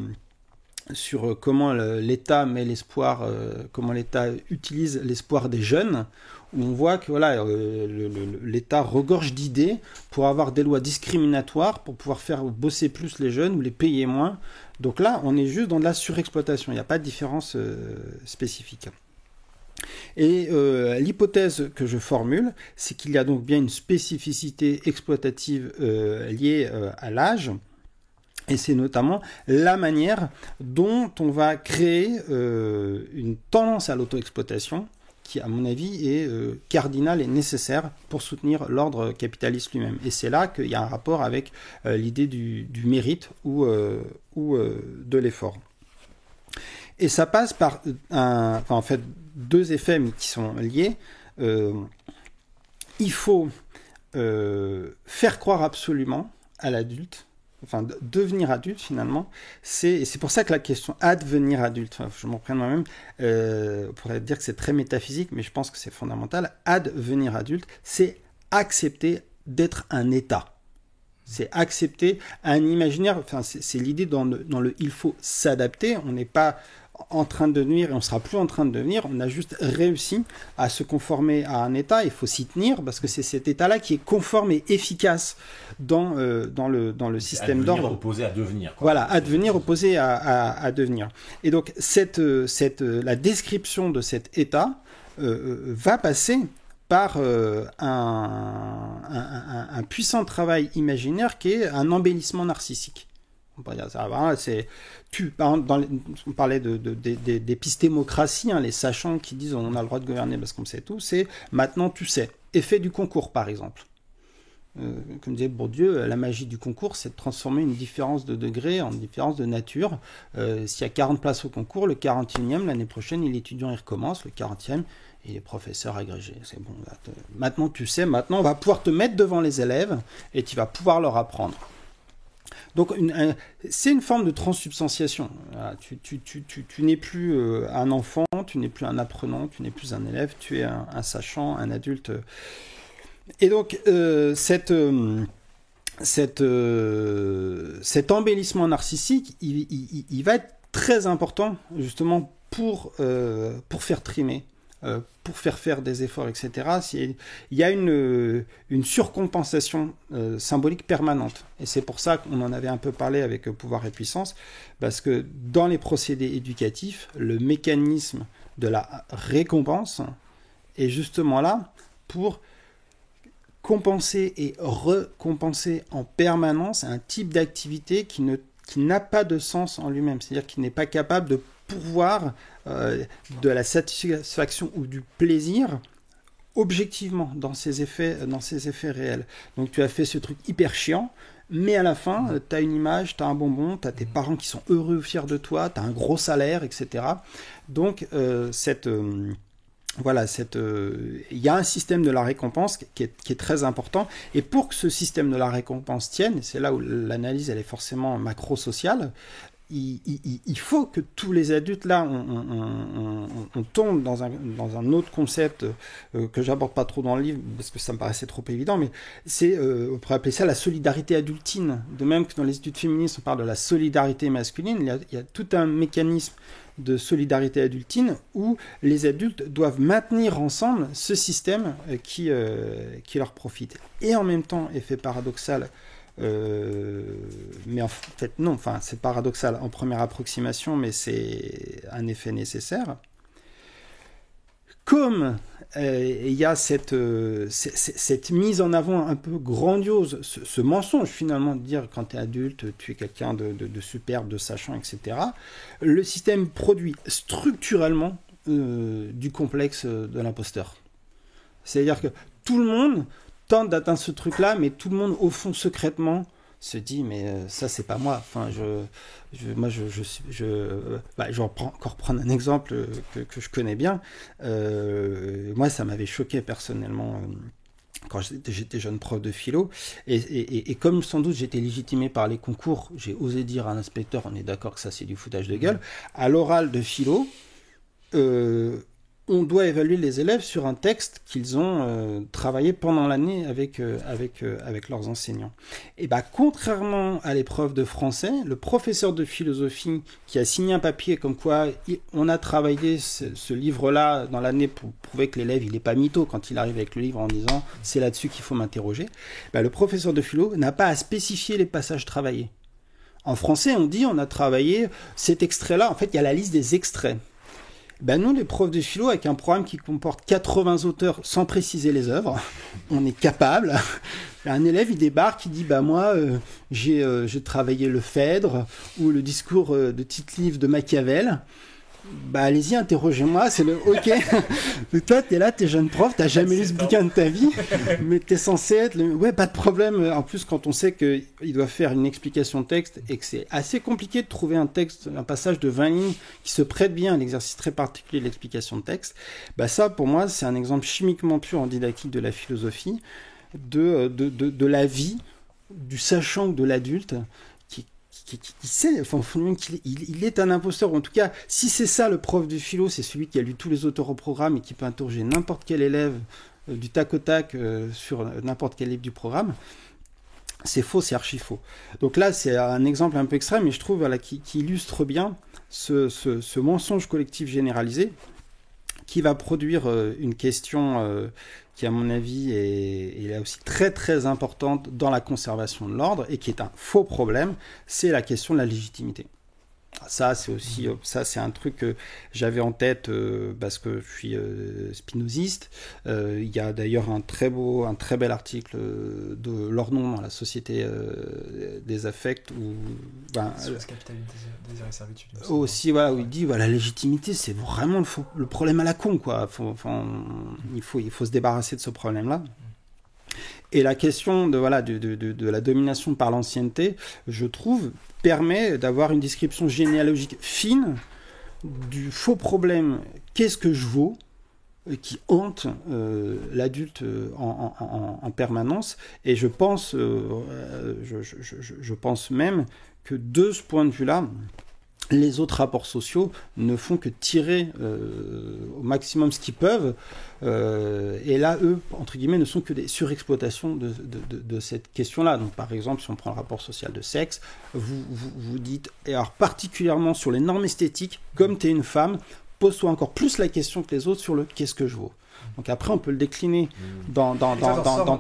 sur comment l'État met l'espoir, comment l'État utilise l'espoir des jeunes, où on voit que l'État regorge d'idées pour avoir des lois discriminatoires, pour pouvoir faire bosser plus les jeunes ou les payer moins. Donc là, on est juste dans de la surexploitation, il n'y a pas de différence spécifique. Et l'hypothèse que je formule, c'est qu'il y a donc bien une spécificité exploitative liée à l'âge. Et c'est notamment la manière dont on va créer une tendance à l'auto-exploitation qui, à mon avis, est cardinale et nécessaire pour soutenir l'ordre capitaliste lui-même. Et c'est là qu'il y a un rapport avec l'idée du mérite ou de l'effort. Et ça passe par deux effets qui sont liés. Il faut faire croire absolument à l'adulte, devenir adulte finalement, c'est pour ça que la question advenir adulte, je m'en prends moi-même, on pourrait dire que c'est très métaphysique, mais je pense que c'est fondamental. Advenir adulte, c'est accepter d'être un état. C'est accepter un imaginaire, c'est l'idée dans le il faut s'adapter, on n'est pas en train de devenir et on ne sera plus en train de devenir, on a juste réussi à se conformer à un état, il faut s'y tenir parce que c'est cet état-là qui est conforme et efficace dans le système d'ordre. Advenir opposé à devenir. Quoi. Voilà, advenir opposé à devenir. Et donc la description de cet état va passer par un puissant travail imaginaire qui est un embellissement narcissique. On peut dire ça. On parlait d'épistémocratie, les sachants qui disent on a le droit de gouverner parce qu'on sait tout. C'est maintenant tu sais. Effet du concours, par exemple. comme disait Bourdieu, la magie du concours, c'est de transformer une différence de degré en différence de nature. S'il y a 40 places au concours, le 41e, l'année prochaine, l'étudiant il recommence, le 40e, il est professeur agrégé. C'est bon, maintenant tu sais, maintenant on va pouvoir te mettre devant les élèves et tu vas pouvoir leur apprendre. Donc c'est une forme de transsubstantiation. Voilà, tu n'es plus un enfant, tu n'es plus un apprenant, tu n'es plus un élève, tu es un sachant, un adulte. Et donc cet embellissement narcissique, il va être très important justement pour faire trimer. Pour faire des efforts, etc. Il y a une surcompensation symbolique permanente. Et c'est pour ça qu'on en avait un peu parlé avec Pouvoir et Puissance, parce que dans les procédés éducatifs, le mécanisme de la récompense est justement là pour compenser et recompenser en permanence un type d'activité qui n'a pas de sens en lui-même, c'est-à-dire qui n'est pas capable de pourvoir de la satisfaction ou du plaisir objectivement dans ses effets réels. Donc tu as fait ce truc hyper chiant, mais à la fin, tu as une image, tu as un bonbon, tu as tes parents qui sont heureux, fiers de toi, tu as un gros salaire, etc. Donc il y a un système de la récompense qui est très important, et pour que ce système de la récompense tienne, c'est là où l'analyse elle est forcément macro-sociale, il faut que tous les adultes, là, on tombe dans un autre concept que j'aborde pas trop dans le livre, parce que ça me paraissait trop évident, mais c'est, on pourrait appeler ça la solidarité adultine. De même que dans les études féministes, on parle de la solidarité masculine, il y a tout un mécanisme de solidarité adultine où les adultes doivent maintenir ensemble ce système qui leur profite. Et en même temps, effet paradoxal, mais en fait non, c'est paradoxal en première approximation, mais c'est un effet nécessaire. Comme il y a cette mise en avant un peu grandiose, ce mensonge finalement de dire quand tu es adulte, tu es quelqu'un de superbe, de sachant, etc. Le système produit structurellement du complexe de l'imposteur. C'est-à-dire que tout le monde tente d'atteindre ce truc-là, mais tout le monde, au fond, secrètement, se dit, mais ça, c'est pas moi. Enfin, je vais encore prendre un exemple que je connais bien. Moi, ça m'avait choqué personnellement quand j'étais jeune prof de philo. Et comme sans doute j'étais légitimé par les concours, j'ai osé dire à l'inspecteur, on est d'accord que ça, c'est du foutage de gueule. À l'oral de philo, on doit évaluer les élèves sur un texte qu'ils ont travaillé pendant l'année avec leurs enseignants. Et contrairement à l'épreuve de français, le professeur de philosophie qui a signé un papier comme quoi on a travaillé ce livre-là dans l'année pour prouver que l'élève il n'est pas mytho quand il arrive avec le livre en disant c'est là-dessus qu'il faut m'interroger, le professeur de philo n'a pas à spécifier les passages travaillés. En français, on dit on a travaillé cet extrait-là. En fait, il y a la liste des extraits. Nous, les profs de philo, avec un programme qui comporte 80 auteurs sans préciser les œuvres, on est capable. Un élève, il débarque, il dit moi, j'ai travaillé le Phèdre ou le discours de Tite-Live de Machiavel. Allez-y, interrogez-moi, c'est le OK. Toi, t'es là, t'es jeune prof, t'as jamais lu ce bouquin de ta vie, mais t'es censé être ouais, pas de problème. En plus, quand on sait qu'il doit faire une explication de texte et que c'est assez compliqué de trouver un passage de 20 lignes qui se prête bien à l'exercice très particulier de l'explication de texte, ça, pour moi, c'est un exemple chimiquement pur en didactique de la philosophie, de la vie, du sachant ou de l'adulte, qui sait, il est un imposteur. En tout cas, si c'est ça le prof de philo, c'est celui qui a lu tous les auteurs au programme et qui peut interroger n'importe quel élève du tac au tac sur n'importe quel livre du programme. C'est faux, c'est archi faux. Donc là, c'est un exemple un peu extrême, mais je trouve qui illustre bien ce mensonge collectif généralisé qui va produire une question qui, à mon avis, est là aussi très très importante dans la conservation de l'ordre et qui est un faux problème, c'est la question de la légitimité. Ça, c'est aussi, ça, c'est un truc que j'avais en tête parce que je suis spinoziste. Il y a d'ailleurs un très bel article de Lornon dans la Société des affects où sur le capital désir et servitude. Aussi, voilà, où il dit la légitimité, c'est vraiment le problème à la con, quoi. Il faut se débarrasser de ce problème-là. Et la question de la domination par l'ancienneté, je trouve, permet d'avoir une description généalogique fine du faux problème « qu'est-ce que je vaux ?» qui hante l'adulte en permanence. Et je pense même que de ce point de vue-là, les autres rapports sociaux ne font que tirer au maximum ce qu'ils peuvent. Et là, eux, entre guillemets, ne sont que des surexploitations de cette question-là. Donc, par exemple, si on prend le rapport social de sexe, vous dites, et alors particulièrement sur les normes esthétiques, comme tu es une femme, pose-toi encore plus la question que les autres sur le « qu'est-ce que je vaux ?» Donc après, on peut le décliner dans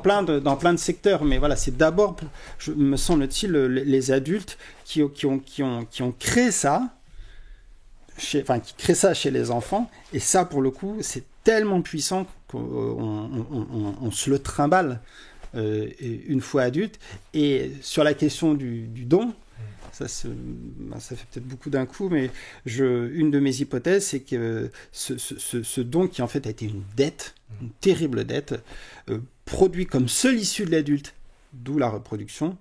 plein de secteurs. Mais voilà, c'est d'abord, me semble-t-il, les adultes qui ont créé ça, qui créent ça chez les enfants. Et ça, pour le coup, c'est tellement puissant qu'on se le trimballe une fois adulte. Et sur la question du don, ça fait peut-être beaucoup d'un coup, mais une de mes hypothèses, c'est que ce don qui en fait a été une dette, une terrible dette, produit comme seule issue de l'adulte, d'où la reproduction,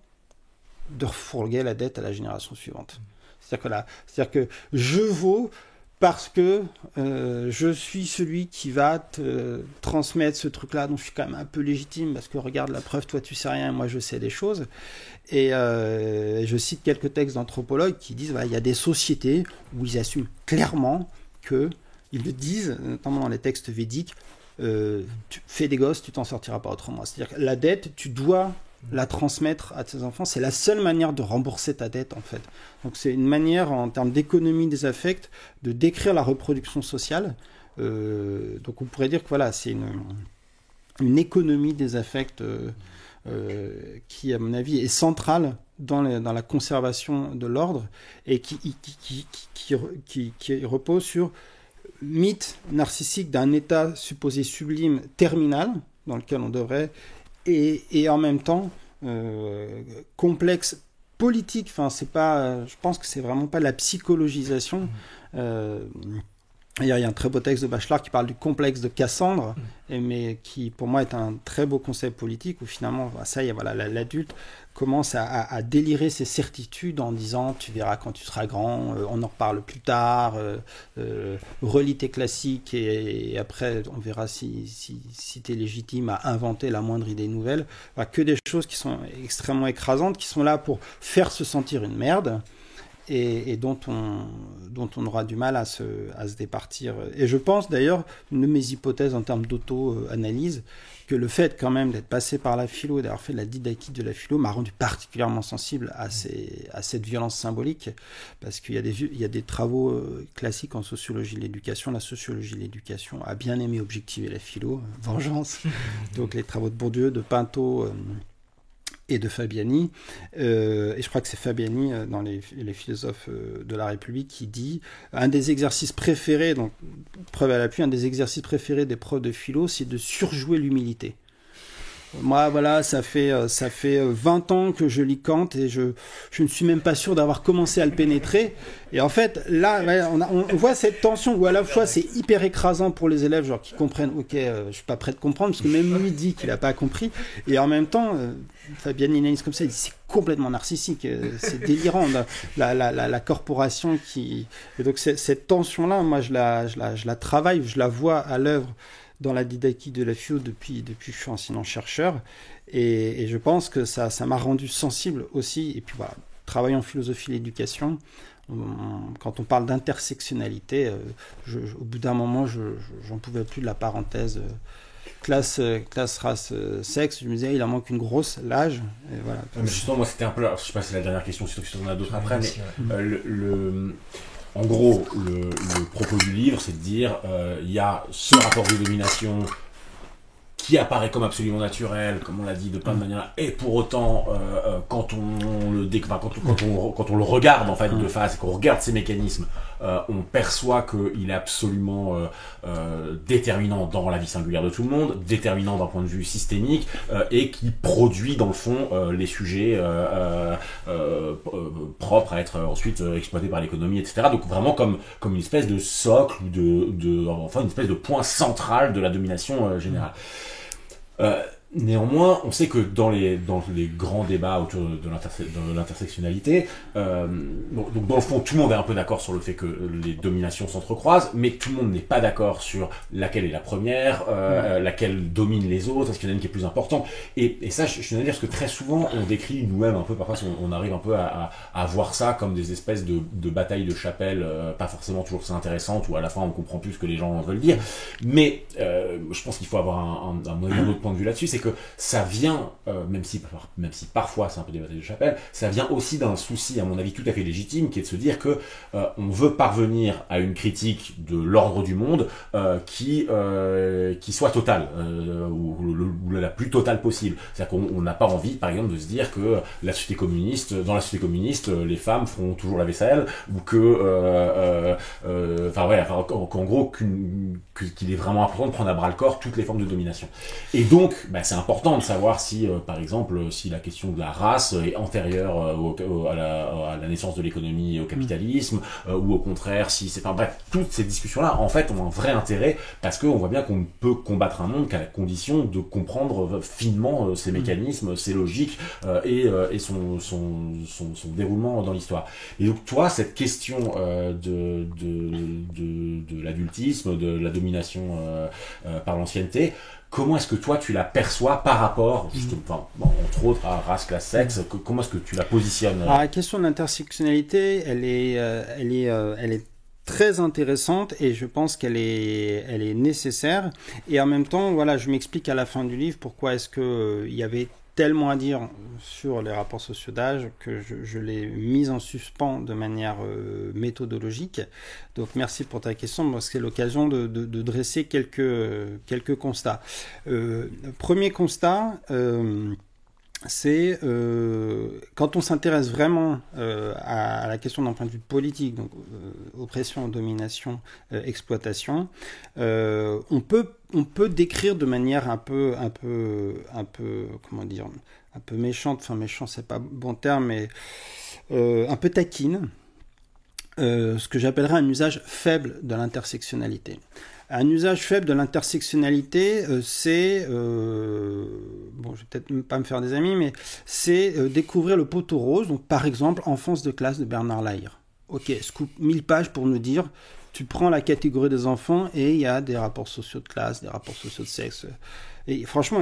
de refourguer la dette à la génération suivante. C'est-à-dire que je vaux parce que je suis celui qui va te transmettre ce truc-là, donc je suis quand même un peu légitime, parce que regarde la preuve, toi tu sais rien, moi je sais des choses. Et je cite quelques textes d'anthropologues qui disent il y a des sociétés où ils assument clairement que, ils le disent, notamment dans les textes védiques, tu fais des gosses, tu t'en sortiras pas autrement. C'est-à-dire que la dette, tu dois la transmettre à tes enfants, c'est la seule manière de rembourser ta dette en fait. Donc c'est une manière en termes d'économie des affects de décrire la reproduction sociale. Donc on pourrait dire que voilà, c'est une économie des affects qui à mon avis est centrale dans la conservation de l'ordre et qui repose sur mythe narcissique d'un état supposé sublime terminal dans lequel on devrait et en même temps complexe politique. Enfin, c'est pas, je pense que c'est vraiment pas la psychologisation. Il y a un très beau texte de Bachelard qui parle du complexe de Cassandre, mais qui pour moi est un très beau concept politique où finalement ça y est, voilà, l'adulte commence à délirer ses certitudes en disant tu verras quand tu seras grand, on en reparle plus tard, relis tes classiques et après on verra si tu es légitime à inventer la moindre idée nouvelle. Enfin, que des choses qui sont extrêmement écrasantes, qui sont là pour faire se sentir une merde. Et dont on aura du mal à se départir. Et je pense d'ailleurs, une de mes hypothèses en termes d'auto-analyse, que le fait quand même d'être passé par la philo et d'avoir fait de la didactique de la philo m'a rendu particulièrement sensible à cette violence symbolique, parce qu'il y a des travaux classiques en sociologie de l'éducation. La sociologie de l'éducation a bien aimé objectiver la philo, vengeance, donc les travaux de Bourdieu, de Pinto, et de Fabiani, et je crois que c'est Fabiani dans les philosophes de la République qui dit un des exercices préférés, donc preuve à l'appui, un des exercices préférés des profs de philo, c'est de surjouer l'humilité. Moi, voilà, ça fait 20 ans que je lis Kant et je ne suis même pas sûr d'avoir commencé à le pénétrer. Et en fait, là, on voit cette tension où à la fois c'est hyper écrasant pour les élèves, genre qui comprennent, ok, je suis pas prêt de comprendre, parce que même lui dit qu'il a pas compris. Et en même temps, Fabian analyse comme ça, il dit c'est complètement narcissique, c'est délirant, la corporation qui... Et donc cette tension-là, moi je la travaille, je la vois à l'œuvre dans la didactique de la philo depuis que je suis enseignant-chercheur, et je pense que ça m'a rendu sensible aussi. Et puis voilà, travaillant en philosophie de l'éducation, quand on parle d'intersectionnalité, au bout d'un moment, j'en pouvais plus de la parenthèse classe, race, sexe. Je me disais, il en manque une grosse, l'âge. Et voilà. Mais justement, moi, c'était un peu... Je sais pas si c'est la dernière question, si tu en as d'autres après, mais en gros, le propos du livre, c'est de dire il y a ce rapport de domination qui apparaît comme absolument naturel, comme on l'a dit de plein de manières, et pour autant, quand on le regarde en fait de face, et qu'on regarde ces mécanismes, on perçoit qu'il est absolument déterminant dans la vie singulière de tout le monde, déterminant d'un point de vue systémique, et qui produit dans le fond les sujets propres à être ensuite exploités par l'économie, etc. Donc vraiment comme une espèce de socle ou enfin une espèce de point central de la domination générale. Néanmoins, on sait que dans les grands débats autour de l'intersectionnalité, donc dans le fond, tout le monde est un peu d'accord sur le fait que les dominations s'entrecroisent, mais tout le monde n'est pas d'accord sur laquelle est la première, laquelle domine les autres, est-ce qu'il y en a une qui est plus importante. Et ça, je tiens à dire, parce que très souvent, on décrit nous-mêmes un peu, parfois on arrive un peu à voir ça comme des espèces de batailles de chapelle, pas forcément toujours très intéressantes, où à la fin on comprend plus ce que les gens veulent dire. Mais je pense qu'il faut avoir un autre point de vue là-dessus, c'est que ça vient, même si parfois c'est un peu des batailles de chapelle, ça vient aussi d'un souci, à mon avis, tout à fait légitime, qui est de se dire que on veut parvenir à une critique de l'ordre du monde qui soit totale, ou la plus totale possible. C'est-à-dire qu'on n'a pas envie, par exemple, de se dire que dans la société communiste, les femmes feront toujours la vaisselle, ou que, qu'en gros, qu'il est vraiment important de prendre à bras le corps toutes les formes de domination. Et donc, c'est important de savoir si, par exemple, si la question de la race est antérieure à la naissance de l'économie et au capitalisme, ou au contraire, si c'est... Enfin bref, toutes ces discussions-là, en fait, ont un vrai intérêt, parce qu'on voit bien qu'on ne peut combattre un monde qu'à la condition de comprendre finement ses mécanismes, ses logiques, et son déroulement dans l'histoire. Et donc, toi, cette question de l'adultisme, de la domination par l'ancienneté, comment est-ce que toi tu la perçois par rapport, justement, entre autres, à race, classe, sexe, comment est-ce que tu la positionnes? Alors, la question de l'intersectionnalité, elle est très intéressante, et je pense qu'elle est nécessaire. Et en même temps, voilà, je m'explique à la fin du livre pourquoi est-ce que il y avait tellement à dire sur les rapports sociaux d'âge que je l'ai mis en suspens de manière méthodologique. Donc merci pour ta question, parce que c'est l'occasion de dresser quelques constats. Premier constat, c'est quand on s'intéresse vraiment à la question d'un point de vue politique, donc oppression, domination, exploitation, on peut décrire de manière un peu comment dire, un peu méchante, enfin méchant c'est pas bon terme, mais un peu taquine, ce que j'appellerais un usage faible de l'intersectionnalité. Un usage faible de l'intersectionnalité, c'est, bon, je vais peut-être pas me faire des amis, mais c'est découvrir le poteau rose. Donc, par exemple, Enfance de classe de Bernard Lahire. Ok, scoop 1000 pages pour nous dire, tu prends la catégorie des enfants et il y a des rapports sociaux de classe, des rapports sociaux de sexe. Et franchement,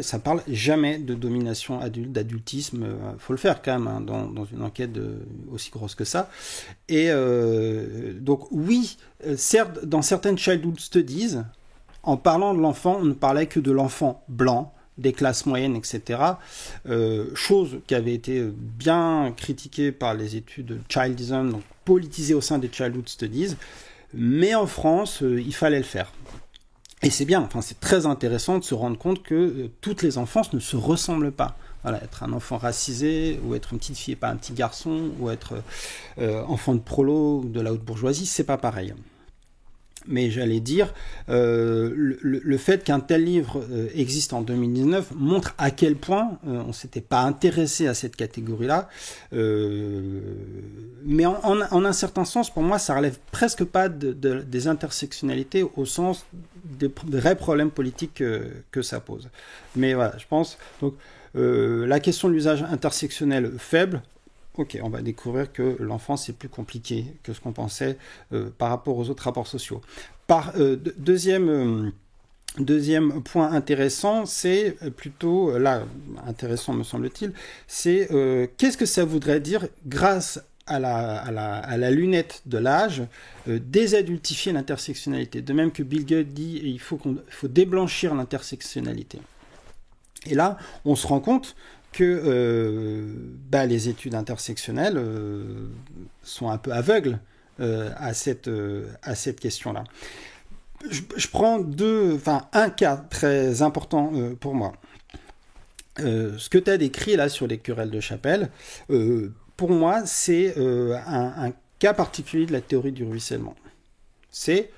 ça parle jamais de domination adulte, d'adultisme. Faut le faire quand même, hein, dans une enquête aussi grosse que ça. Et donc oui, certes, dans certaines childhood studies, en parlant de l'enfant, on ne parlait que de l'enfant blanc, des classes moyennes, etc. Chose qui avait été bien critiquée par les études de Childism, donc politisée au sein des childhood studies. Mais en France, il fallait le faire. Et c'est bien, enfin c'est très intéressant de se rendre compte que toutes les enfances ne se ressemblent pas. Voilà, être un enfant racisé, ou être une petite fille et pas un petit garçon, ou être enfant de prolo ou de la haute bourgeoisie, c'est pas pareil. Mais j'allais dire, le fait qu'un tel livre existe en 2019 montre à quel point on s'était pas intéressé à cette catégorie-là. Mais en un certain sens, pour moi, ça relève presque pas des intersectionnalités au sens des vrais problèmes politiques que ça pose. Mais voilà, je pense. Donc, la question de l'usage intersectionnel faible. Ok, on va découvrir que l'enfance c'est plus compliqué que ce qu'on pensait par rapport aux autres rapports sociaux. Deuxième point intéressant, c'est plutôt, là, intéressant me semble-t-il, c'est qu'est-ce que ça voudrait dire grâce à la lunette de l'âge, désadultifier l'intersectionnalité. De même que Bill Gates dit, il faut déblanchir l'intersectionnalité. Et là, on se rend compte que les études intersectionnelles sont un peu aveugles à cette question-là. Je prends un cas très important pour moi. Ce que tu as décrit là sur les querelles de chapelle, pour moi, c'est un cas particulier de la théorie du ruissellement. C'est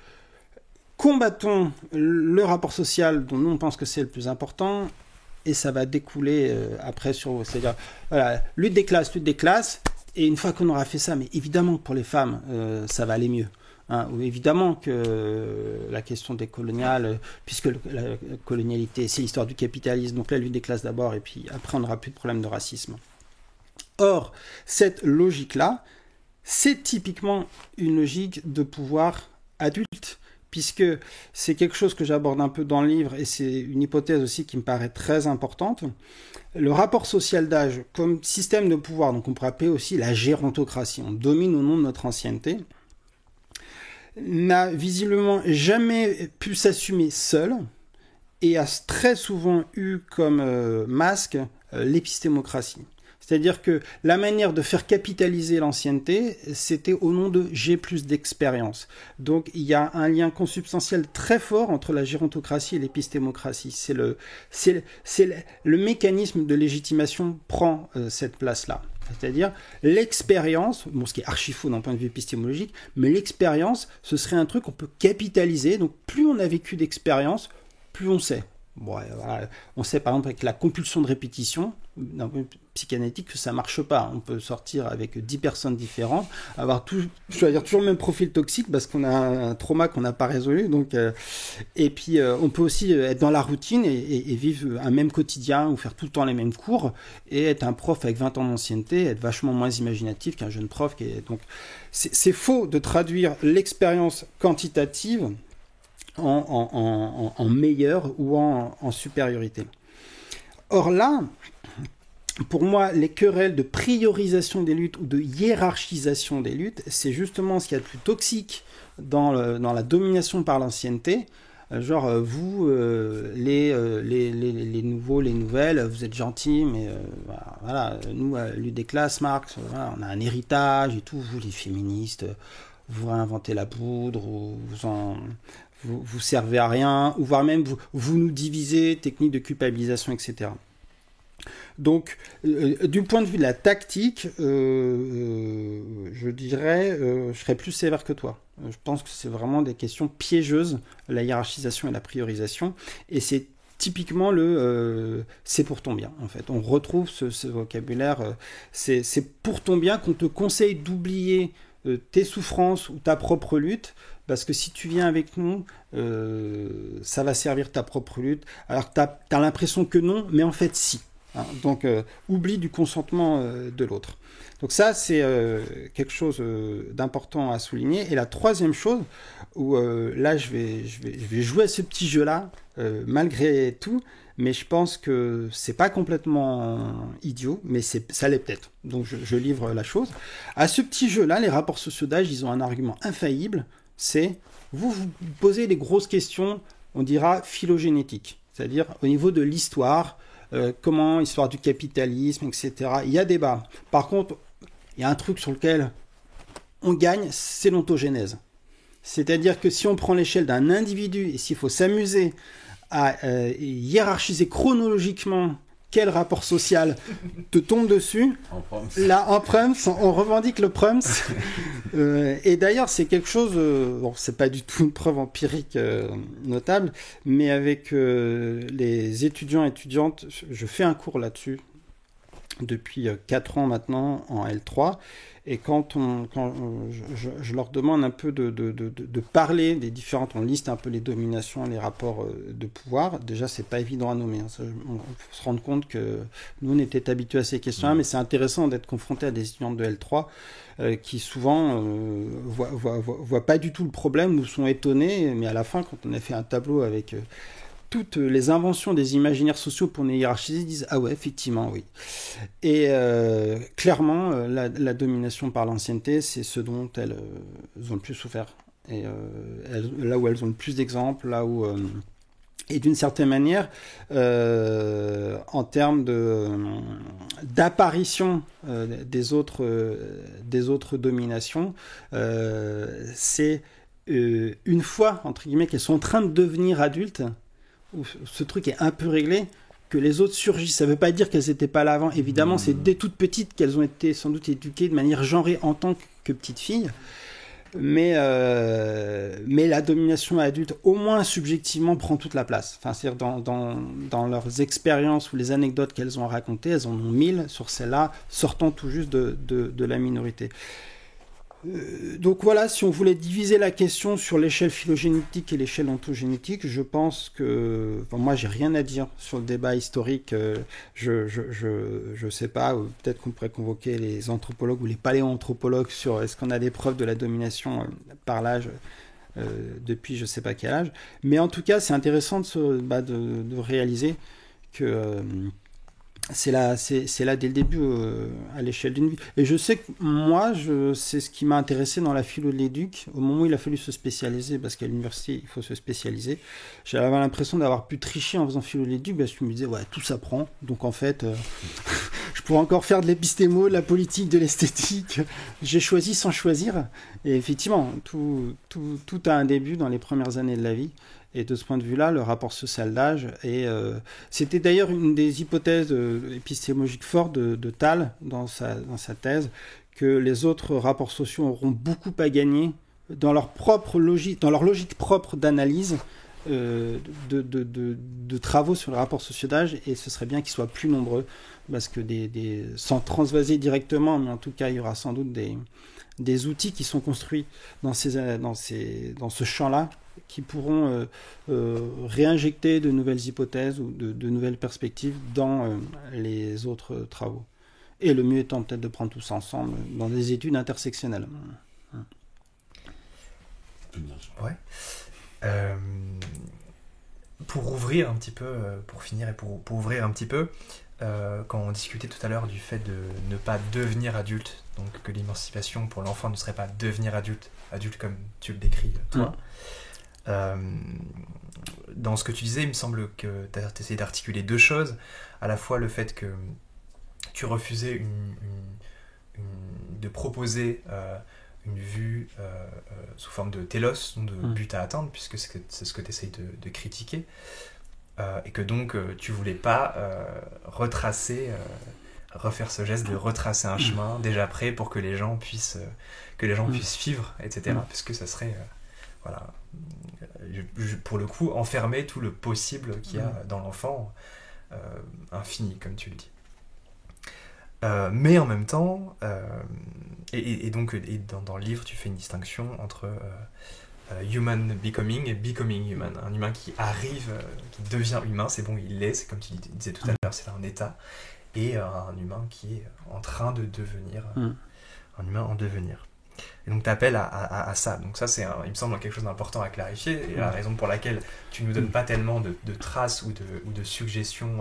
combattons le rapport social dont nous on pense que c'est le plus important, et ça va découler après sur... C'est-à-dire, voilà, lutte des classes, et une fois qu'on aura fait ça, mais évidemment pour les femmes, ça va aller mieux. Hein, où évidemment que la question des coloniales, puisque la colonialité, c'est l'histoire du capitalisme, donc la lutte des classes d'abord, et puis après on n'aura plus de problème de racisme. Or, cette logique-là, c'est typiquement une logique de pouvoir adulte, puisque c'est quelque chose que j'aborde un peu dans le livre, et c'est une hypothèse aussi qui me paraît très importante. Le rapport social d'âge comme système de pouvoir, donc on pourrait appeler aussi la gérontocratie, on domine au nom de notre ancienneté, n'a visiblement jamais pu s'assumer seul et a très souvent eu comme masque l'épistémocratie. C'est-à-dire que la manière de faire capitaliser l'ancienneté, c'était au nom de « j'ai plus d'expérience ». Donc il y a un lien consubstantiel très fort entre la gérontocratie et l'épistémocratie. C'est le mécanisme de légitimation prend cette place-là. C'est-à-dire l'expérience, bon, ce qui est archi faux d'un point de vue épistémologique, mais l'expérience, ce serait un truc qu'on peut capitaliser. Donc plus on a vécu d'expérience, plus on sait. Bon, voilà. On sait par exemple avec la compulsion de répétition, d'un point de vue psychanalytique, que ça marche pas. On peut sortir avec 10 personnes différentes, avoir choisir toujours le même profil toxique parce qu'on a un trauma qu'on n'a pas résolu. Donc, et puis on peut aussi être dans la routine et vivre un même quotidien ou faire tout le temps les mêmes cours et être un prof avec 20 ans d'ancienneté, être vachement moins imaginatif qu'un jeune prof. Donc c'est faux de traduire l'expérience quantitative en meilleur ou en supériorité. Or là, pour moi, les querelles de priorisation des luttes ou de hiérarchisation des luttes, c'est justement ce qu'il y a de plus toxique dans la domination par l'ancienneté. Genre, vous, les nouveaux, les nouvelles, vous êtes gentils, mais voilà, nous, à lutte des classes, Marx, voilà, on a un héritage et tout, vous, les féministes, vous réinventez la poudre, ou vous servez à rien, ou voire même vous nous divisez, technique de culpabilisation, etc. Donc, du point de vue de la tactique, je dirais, je serais plus sévère que toi. Je pense que c'est vraiment des questions piégeuses, la hiérarchisation et la priorisation, et c'est typiquement c'est pour ton bien, en fait. On retrouve ce vocabulaire, c'est pour ton bien qu'on te conseille d'oublier tes souffrances ou ta propre lutte, parce que si tu viens avec nous, ça va servir ta propre lutte, alors que tu as l'impression que non, mais en fait si. Hein, donc, oubli du consentement de l'autre. Donc ça, c'est quelque chose d'important à souligner. Et la troisième chose, où là, je vais jouer à ce petit jeu-là, malgré tout, mais je pense que c'est pas complètement idiot, mais ça l'est peut-être. Donc je livre la chose. À ce petit jeu-là, les rapports sociaux d'âge, ils ont un argument infaillible, c'est vous posez les grosses questions, on dira phylogénétiques, c'est-à-dire au niveau de l'histoire, comment, histoire du capitalisme, etc. Il y a débat. Par contre, il y a un truc sur lequel on gagne, c'est l'ontogénèse. C'est-à-dire que si on prend l'échelle d'un individu et s'il faut s'amuser à hiérarchiser chronologiquement quel rapport social te tombe dessus, là, en Prums, on revendique le Prums. Et d'ailleurs, c'est quelque chose, bon, c'est pas du tout une preuve empirique notable, mais avec les étudiants et étudiantes, je fais un cours là-dessus depuis 4 ans maintenant en L3, et quand je leur demande un peu de parler des différentes, on liste un peu les dominations, les rapports de pouvoir, déjà c'est pas évident à nommer, hein, on faut se rendre compte que nous on était habitués à ces questions-là, mais c'est intéressant d'être confronté à des étudiants de L3 qui souvent voient pas du tout le problème, ou sont étonnés, mais à la fin quand on a fait un tableau avec toutes les inventions des imaginaires sociaux pour les hiérarchiser, disent « Ah ouais, effectivement, oui ». Et clairement, la domination par l'ancienneté, c'est ce dont elles ont le plus souffert. Et là où elles ont le plus d'exemples, là où... et d'une certaine manière, en termes d'apparition des autres dominations, c'est une fois, entre guillemets, qu'elles sont en train de devenir adultes, où ce truc est un peu réglé, que les autres surgissent. Ça ne veut pas dire qu'elles n'étaient pas là avant. Évidemment, c'est dès toutes petites qu'elles ont été sans doute éduquées de manière genrée en tant que petites filles. Mais la domination adulte, au moins subjectivement, prend toute la place. Enfin, c'est-à-dire dans leurs expériences ou les anecdotes qu'elles ont racontées, elles en ont 1000 sur celle-là, sortant tout juste de la minorité. Donc voilà, si on voulait diviser la question sur l'échelle phylogénétique et l'échelle ontogénétique, je pense que... Enfin, moi, j'ai rien à dire sur le débat historique. Je sais pas, peut-être qu'on pourrait convoquer les anthropologues ou les paléoanthropologues sur est-ce qu'on a des preuves de la domination par l'âge depuis je sais pas quel âge. Mais en tout cas, c'est intéressant de réaliser que... c'est là dès le début à l'échelle d'une vie. Et je sais que moi, c'est ce qui m'a intéressé dans la philo de l'éduc, au moment où il a fallu se spécialiser, parce qu'à l'université, il faut se spécialiser. J'avais l'impression d'avoir pu tricher en faisant philo de l'éduc, parce que je me disais, ouais, tout s'apprend. Donc en fait, je pourrais encore faire de l'épistémo, de la politique, de l'esthétique. J'ai choisi sans choisir. Et effectivement, tout a un début dans les premières années de la vie. Et de ce point de vue-là, le rapport social d'âge, c'était d'ailleurs une des hypothèses épistémologiques fortes de Tal dans sa thèse, que les autres rapports sociaux auront beaucoup à gagner dans leur propre logique, dans leur logique propre d'analyse de travaux sur le rapport social d'âge, et ce serait bien qu'ils soient plus nombreux, parce que sans transvaser directement, mais en tout cas, il y aura sans doute des outils qui sont construits dans ce champ-là, qui pourront réinjecter de nouvelles hypothèses ou de nouvelles perspectives dans les autres travaux. Et le mieux étant peut-être de prendre tout ça ensemble dans des études intersectionnelles. Ouais. Pour ouvrir un petit peu, pour finir et pour ouvrir un petit peu, quand on discutait tout à l'heure du fait de ne pas devenir adulte, donc que l'émancipation pour l'enfant ne serait pas devenir adulte comme tu le décris toi. Dans ce que tu disais, il me semble que tu as essayé d'articuler deux choses. À la fois le fait que tu refusais de proposer une vue sous forme de télos, de but à atteindre, puisque c'est ce que tu essayes de critiquer, et que donc tu voulais pas refaire ce geste de retracer un chemin déjà prêt pour que les gens puissent suivre, etc. Puisque ça serait voilà, pour le coup, enfermer tout le possible qu'il y a dans l'enfant, infini, comme tu le dis. Mais en même temps, donc dans le livre, tu fais une distinction entre human becoming et becoming human. Un humain qui arrive, qui devient humain, c'est bon, il l'est, c'est comme tu disais tout à l'heure, c'est un état, et un humain qui est en train de devenir, un humain en devenir. Et donc tu appelles à ça. Donc ça, il me semble quelque chose d'important à clarifier, et la raison pour laquelle tu ne nous donnes pas tellement de traces ou de suggestions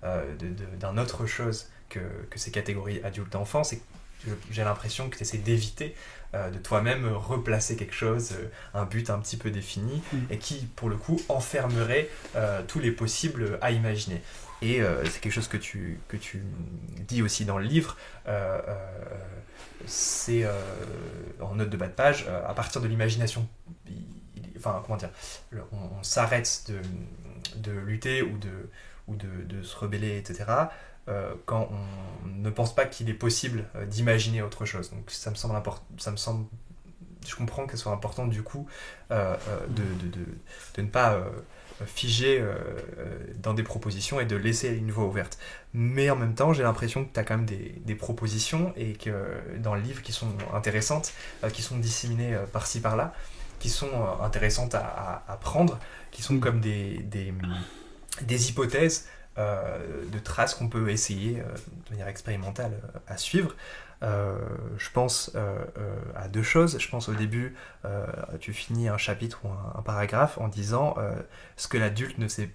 d'un autre chose que ces catégories adultes-enfants, c'est que j'ai l'impression que tu essaies d'éviter de toi-même replacer quelque chose, un but un petit peu défini, et qui, pour le coup, enfermerait tous les possibles à imaginer. Et c'est quelque chose que tu dis aussi dans le livre, c'est en note de bas de page, à partir de l'imagination, on s'arrête de lutter ou de se rebeller, etc., quand on ne pense pas qu'il est possible d'imaginer autre chose. Donc ça me semble important, je comprends que ce soit important du coup de ne pas figer dans des propositions et de laisser une voie ouverte. Mais en même temps, j'ai l'impression que tu as quand même des propositions, et que dans le livre, qui sont intéressantes, qui sont disséminées par-ci par-là, qui sont intéressantes à prendre, qui sont comme des hypothèses de traces qu'on peut essayer de manière expérimentale à suivre. Je pense à deux choses. Je pense au début, tu finis un chapitre ou un paragraphe en disant ce que l'adulte ne sait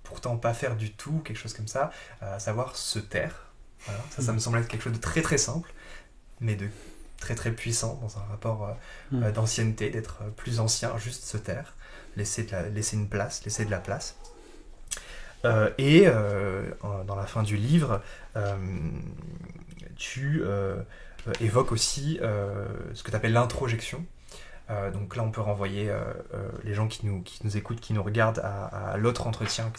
pourtant pas faire du tout, quelque chose comme ça, à savoir se taire. Voilà. Ça me semble être quelque chose de très très simple, mais de très très puissant dans un rapport d'ancienneté, d'être plus ancien, juste se taire, laisser une place, laisser de la place. Dans la fin du livre, tu évoques aussi ce que tu appelles l'introjection. Donc là, on peut renvoyer les gens qui nous écoutent, qui nous regardent à l'autre entretien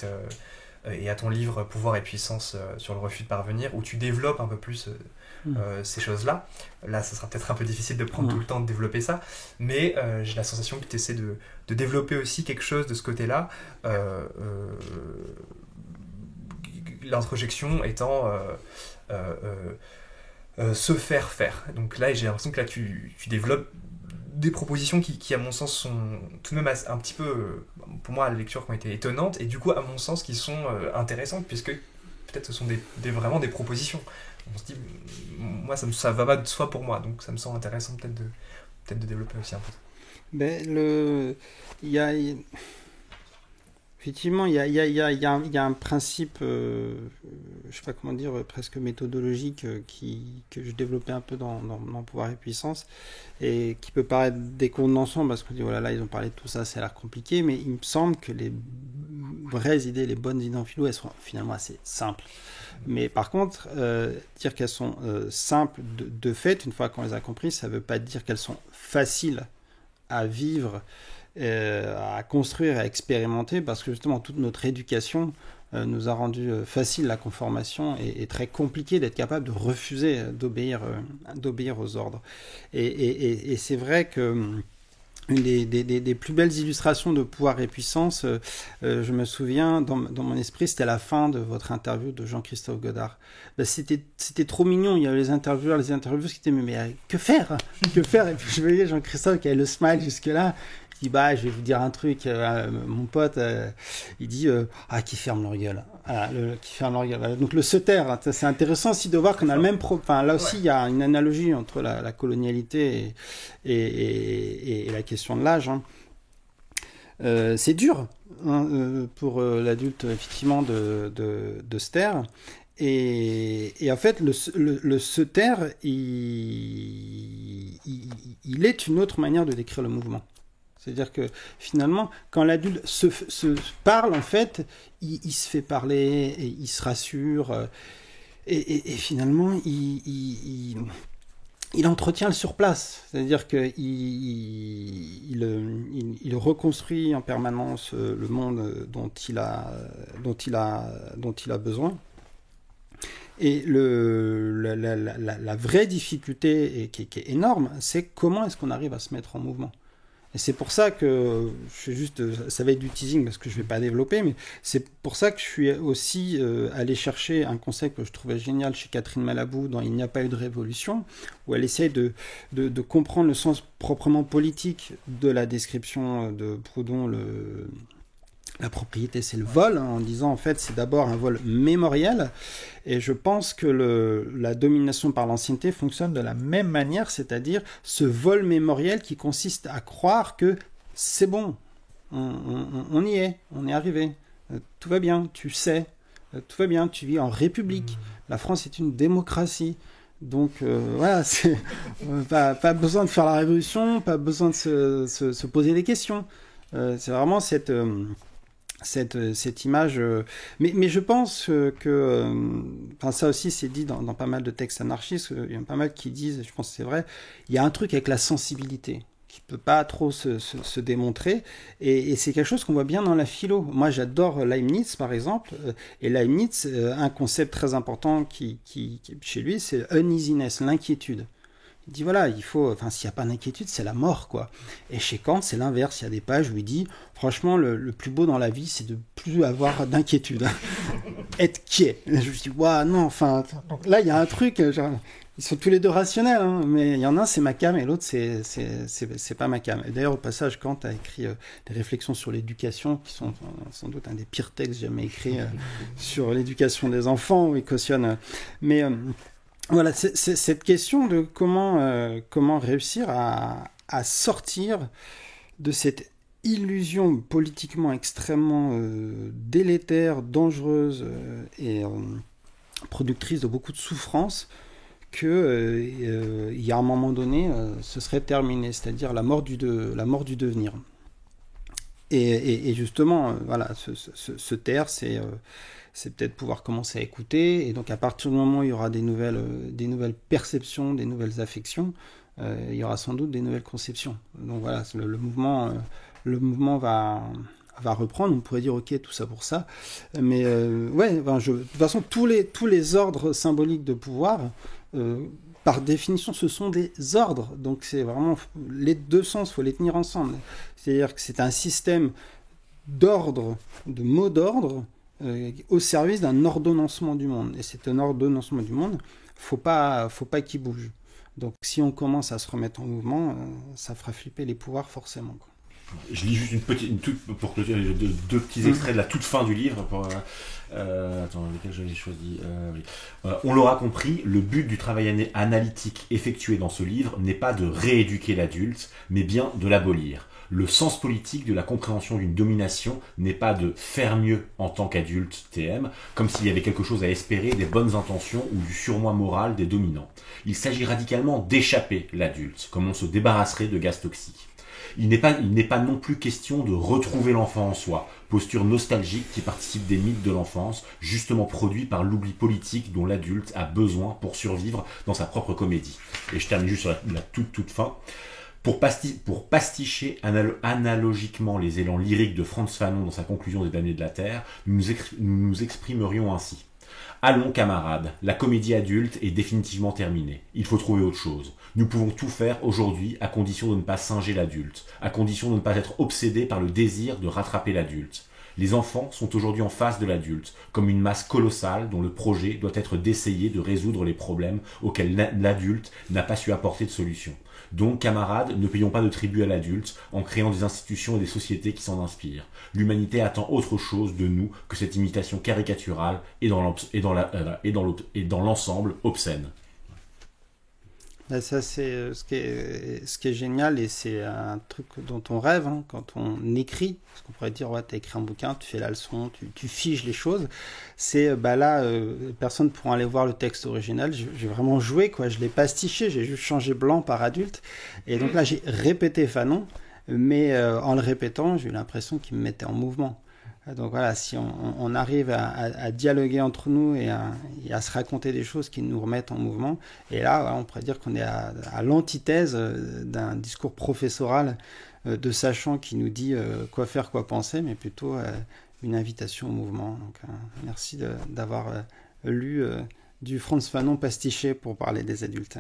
et à ton livre Pouvoir et puissance sur le refus de parvenir, où tu développes un peu plus ces choses-là. Là, ça sera peut-être un peu difficile de prendre tout le temps de développer ça, mais j'ai la sensation que tu essaies de développer aussi quelque chose de ce côté-là, l'introjection étant se faire faire. Donc là, j'ai l'impression que là, tu développes des propositions qui, à mon sens, sont tout de même un petit peu, pour moi, à la lecture, qui ont été étonnantes, et du coup, à mon sens, qui sont intéressantes, puisque peut-être ce sont vraiment des propositions. On se dit, moi, ça va pas de soi pour moi, donc ça me semble intéressant peut-être de développer aussi un peu. Ben, effectivement, il y a un principe, je sais pas comment dire, presque méthodologique que je développais un peu dans Pouvoir et Puissance, et qui peut paraître décondensant parce qu'on dit, voilà, là, ils ont parlé de tout ça, ça a l'air compliqué, mais il me semble que les vraies idées, les bonnes idées en philo, elles sont finalement assez simples. Mais par contre, dire qu'elles sont simples de fait, une fois qu'on les a comprises, ça ne veut pas dire qu'elles sont faciles à vivre, à construire, à expérimenter, parce que justement toute notre éducation nous a rendu facile la conformation et très compliqué d'être capable de refuser d'obéir aux ordres. Et c'est vrai que une des plus belles illustrations de Pouvoir et Puissance, je me souviens, dans mon esprit, c'était à la fin de votre interview de Jean-Christophe Godard. Ben, c'était trop mignon, il y avait les intervieweurs qui étaient, mais que faire? Que faire? Et puis je voyais Jean-Christophe qui avait le smile jusque-là. Il dit, bah, je vais vous dire un truc, mon pote, il dit, qui ferme leur gueule. Voilà, qui ferme leur gueule. Voilà. Donc le se taire, c'est intéressant aussi de voir qu'on a le même enfin, là aussi, il y a une analogie entre la colonialité et la question de l'âge. Hein. C'est dur pour l'adulte, effectivement, de se taire. Et en fait, le se taire, il est une autre manière de décrire le mouvement. C'est-à-dire que finalement, quand l'adulte se parle, en fait, il se fait parler, et il se rassure, et finalement, il entretient le surplace. C'est-à-dire qu'il reconstruit en permanence le monde dont il a besoin. Et la vraie difficulté, et qui est énorme, c'est comment est-ce qu'on arrive à se mettre en mouvement. Et c'est pour ça que ça va être du teasing parce que je ne vais pas développer, mais c'est pour ça que je suis aussi allé chercher un concept que je trouvais génial chez Catherine Malabou dans Il n'y a pas eu de révolution, où elle essaye de comprendre le sens proprement politique de la description de Proudhon, la propriété, c'est le vol, en disant en fait c'est d'abord un vol mémoriel, et je pense que la domination par l'ancienneté fonctionne de la même manière, c'est-à-dire ce vol mémoriel qui consiste à croire que c'est bon, on y est, on est arrivé, tout va bien, tu sais, tout va bien, tu vis en république, la France est une démocratie. Donc voilà, c'est pas besoin de faire la révolution, pas besoin de se poser des questions. C'est vraiment cette image, mais je pense que ça aussi c'est dit dans pas mal de textes anarchistes, il y en a pas mal qui disent, je pense que c'est vrai, il y a un truc avec la sensibilité qui peut pas trop se démontrer, et c'est quelque chose qu'on voit bien dans la philo. Moi j'adore Leibniz par exemple, et Leibniz, un concept très important qui chez lui, c'est uneasiness, l'inquiétude. Il dit voilà, il faut, s'il n'y a pas d'inquiétude, c'est la mort, quoi. Et chez Kant, c'est l'inverse. Il y a des pages où il dit, franchement, le plus beau dans la vie, c'est de plus avoir d'inquiétude. Être quiet. Et je me dis, waouh, non, donc là, il y a un truc, genre, ils sont tous les deux rationnels, hein, mais il y en a un, c'est ma came, et l'autre, c'est pas ma came. Et d'ailleurs, au passage, Kant a écrit des réflexions sur l'éducation, qui sont sans doute un des pires textes jamais écrits sur l'éducation des enfants, où il cautionne. Mais voilà, c'est cette question de comment réussir à sortir de cette illusion politiquement extrêmement délétère, dangereuse et productrice de beaucoup de souffrance, que il y a un moment donné, ce serait terminé, c'est-à-dire la mort du devenir. Et justement, voilà, se taire, c'est peut-être pouvoir commencer à écouter, et donc à partir du moment où il y aura des nouvelles perceptions, des nouvelles affections, il y aura sans doute des nouvelles conceptions. Donc voilà, le mouvement va reprendre. On pourrait dire ok, tout ça pour ça, mais de toute façon tous les ordres symboliques de pouvoir, par définition, ce sont des ordres, donc c'est vraiment les deux sens, il faut les tenir ensemble. C'est-à-dire que c'est un système d'ordre, de mots d'ordre, au service d'un ordonnancement du monde. Et c'est un ordonnancement du monde faut pas qu'il bouge. Donc si on commence à se remettre en mouvement, ça fera flipper les pouvoirs forcément, quoi. Je lis juste pour clôturer, deux petits extraits de la toute fin du livre. Attends, lequel j'avais choisi oui. On l'aura compris, le but du travail analytique effectué dans ce livre n'est pas de rééduquer l'adulte, mais bien de l'abolir. Le sens politique de la compréhension d'une domination n'est pas de faire mieux en tant qu'adulte TM, comme s'il y avait quelque chose à espérer des bonnes intentions ou du surmoi moral des dominants. Il s'agit radicalement d'échapper l'adulte, comme on se débarrasserait de gaz toxiques. Il n'est pas non plus question de retrouver l'enfant en soi, posture nostalgique qui participe des mythes de l'enfance, justement produit par l'oubli politique dont l'adulte a besoin pour survivre dans sa propre comédie. Et je termine juste sur la toute fin. Pour pasticher analogiquement les élans lyriques de Frantz Fanon dans sa conclusion des Damnés de la Terre, nous nous exprimerions ainsi. Allons camarades, la comédie adulte est définitivement terminée. Il faut trouver autre chose. Nous pouvons tout faire aujourd'hui à condition de ne pas singer l'adulte, à condition de ne pas être obsédés par le désir de rattraper l'adulte. Les enfants sont aujourd'hui en face de l'adulte, comme une masse colossale dont le projet doit être d'essayer de résoudre les problèmes auxquels l'adulte n'a pas su apporter de solution. Donc, camarades, ne payons pas de tribut à l'adulte en créant des institutions et des sociétés qui s'en inspirent. L'humanité attend autre chose de nous que cette imitation caricaturale et dans l'ensemble obscène. Ça, c'est ce qui est génial, et c'est un truc dont on rêve quand on écrit. Parce qu'on pourrait dire, ouais, tu as écrit un bouquin, tu fais la leçon, tu figes les choses. C'est là, personne ne pourra aller voir le texte original. J'ai vraiment joué, quoi. Je l'ai pastiché, j'ai juste changé blanc par adulte. Et donc là, j'ai répété Fanon, mais en le répétant, j'ai eu l'impression qu'il me mettait en mouvement. Donc voilà, si on arrive à dialoguer entre nous et à se raconter des choses qui nous remettent en mouvement, et là, voilà, on pourrait dire qu'on est à l'antithèse d'un discours professoral de sachant qui nous dit quoi faire, quoi penser, mais plutôt une invitation au mouvement. Donc merci d'avoir lu du Frantz Fanon pastiché pour parler des adultes.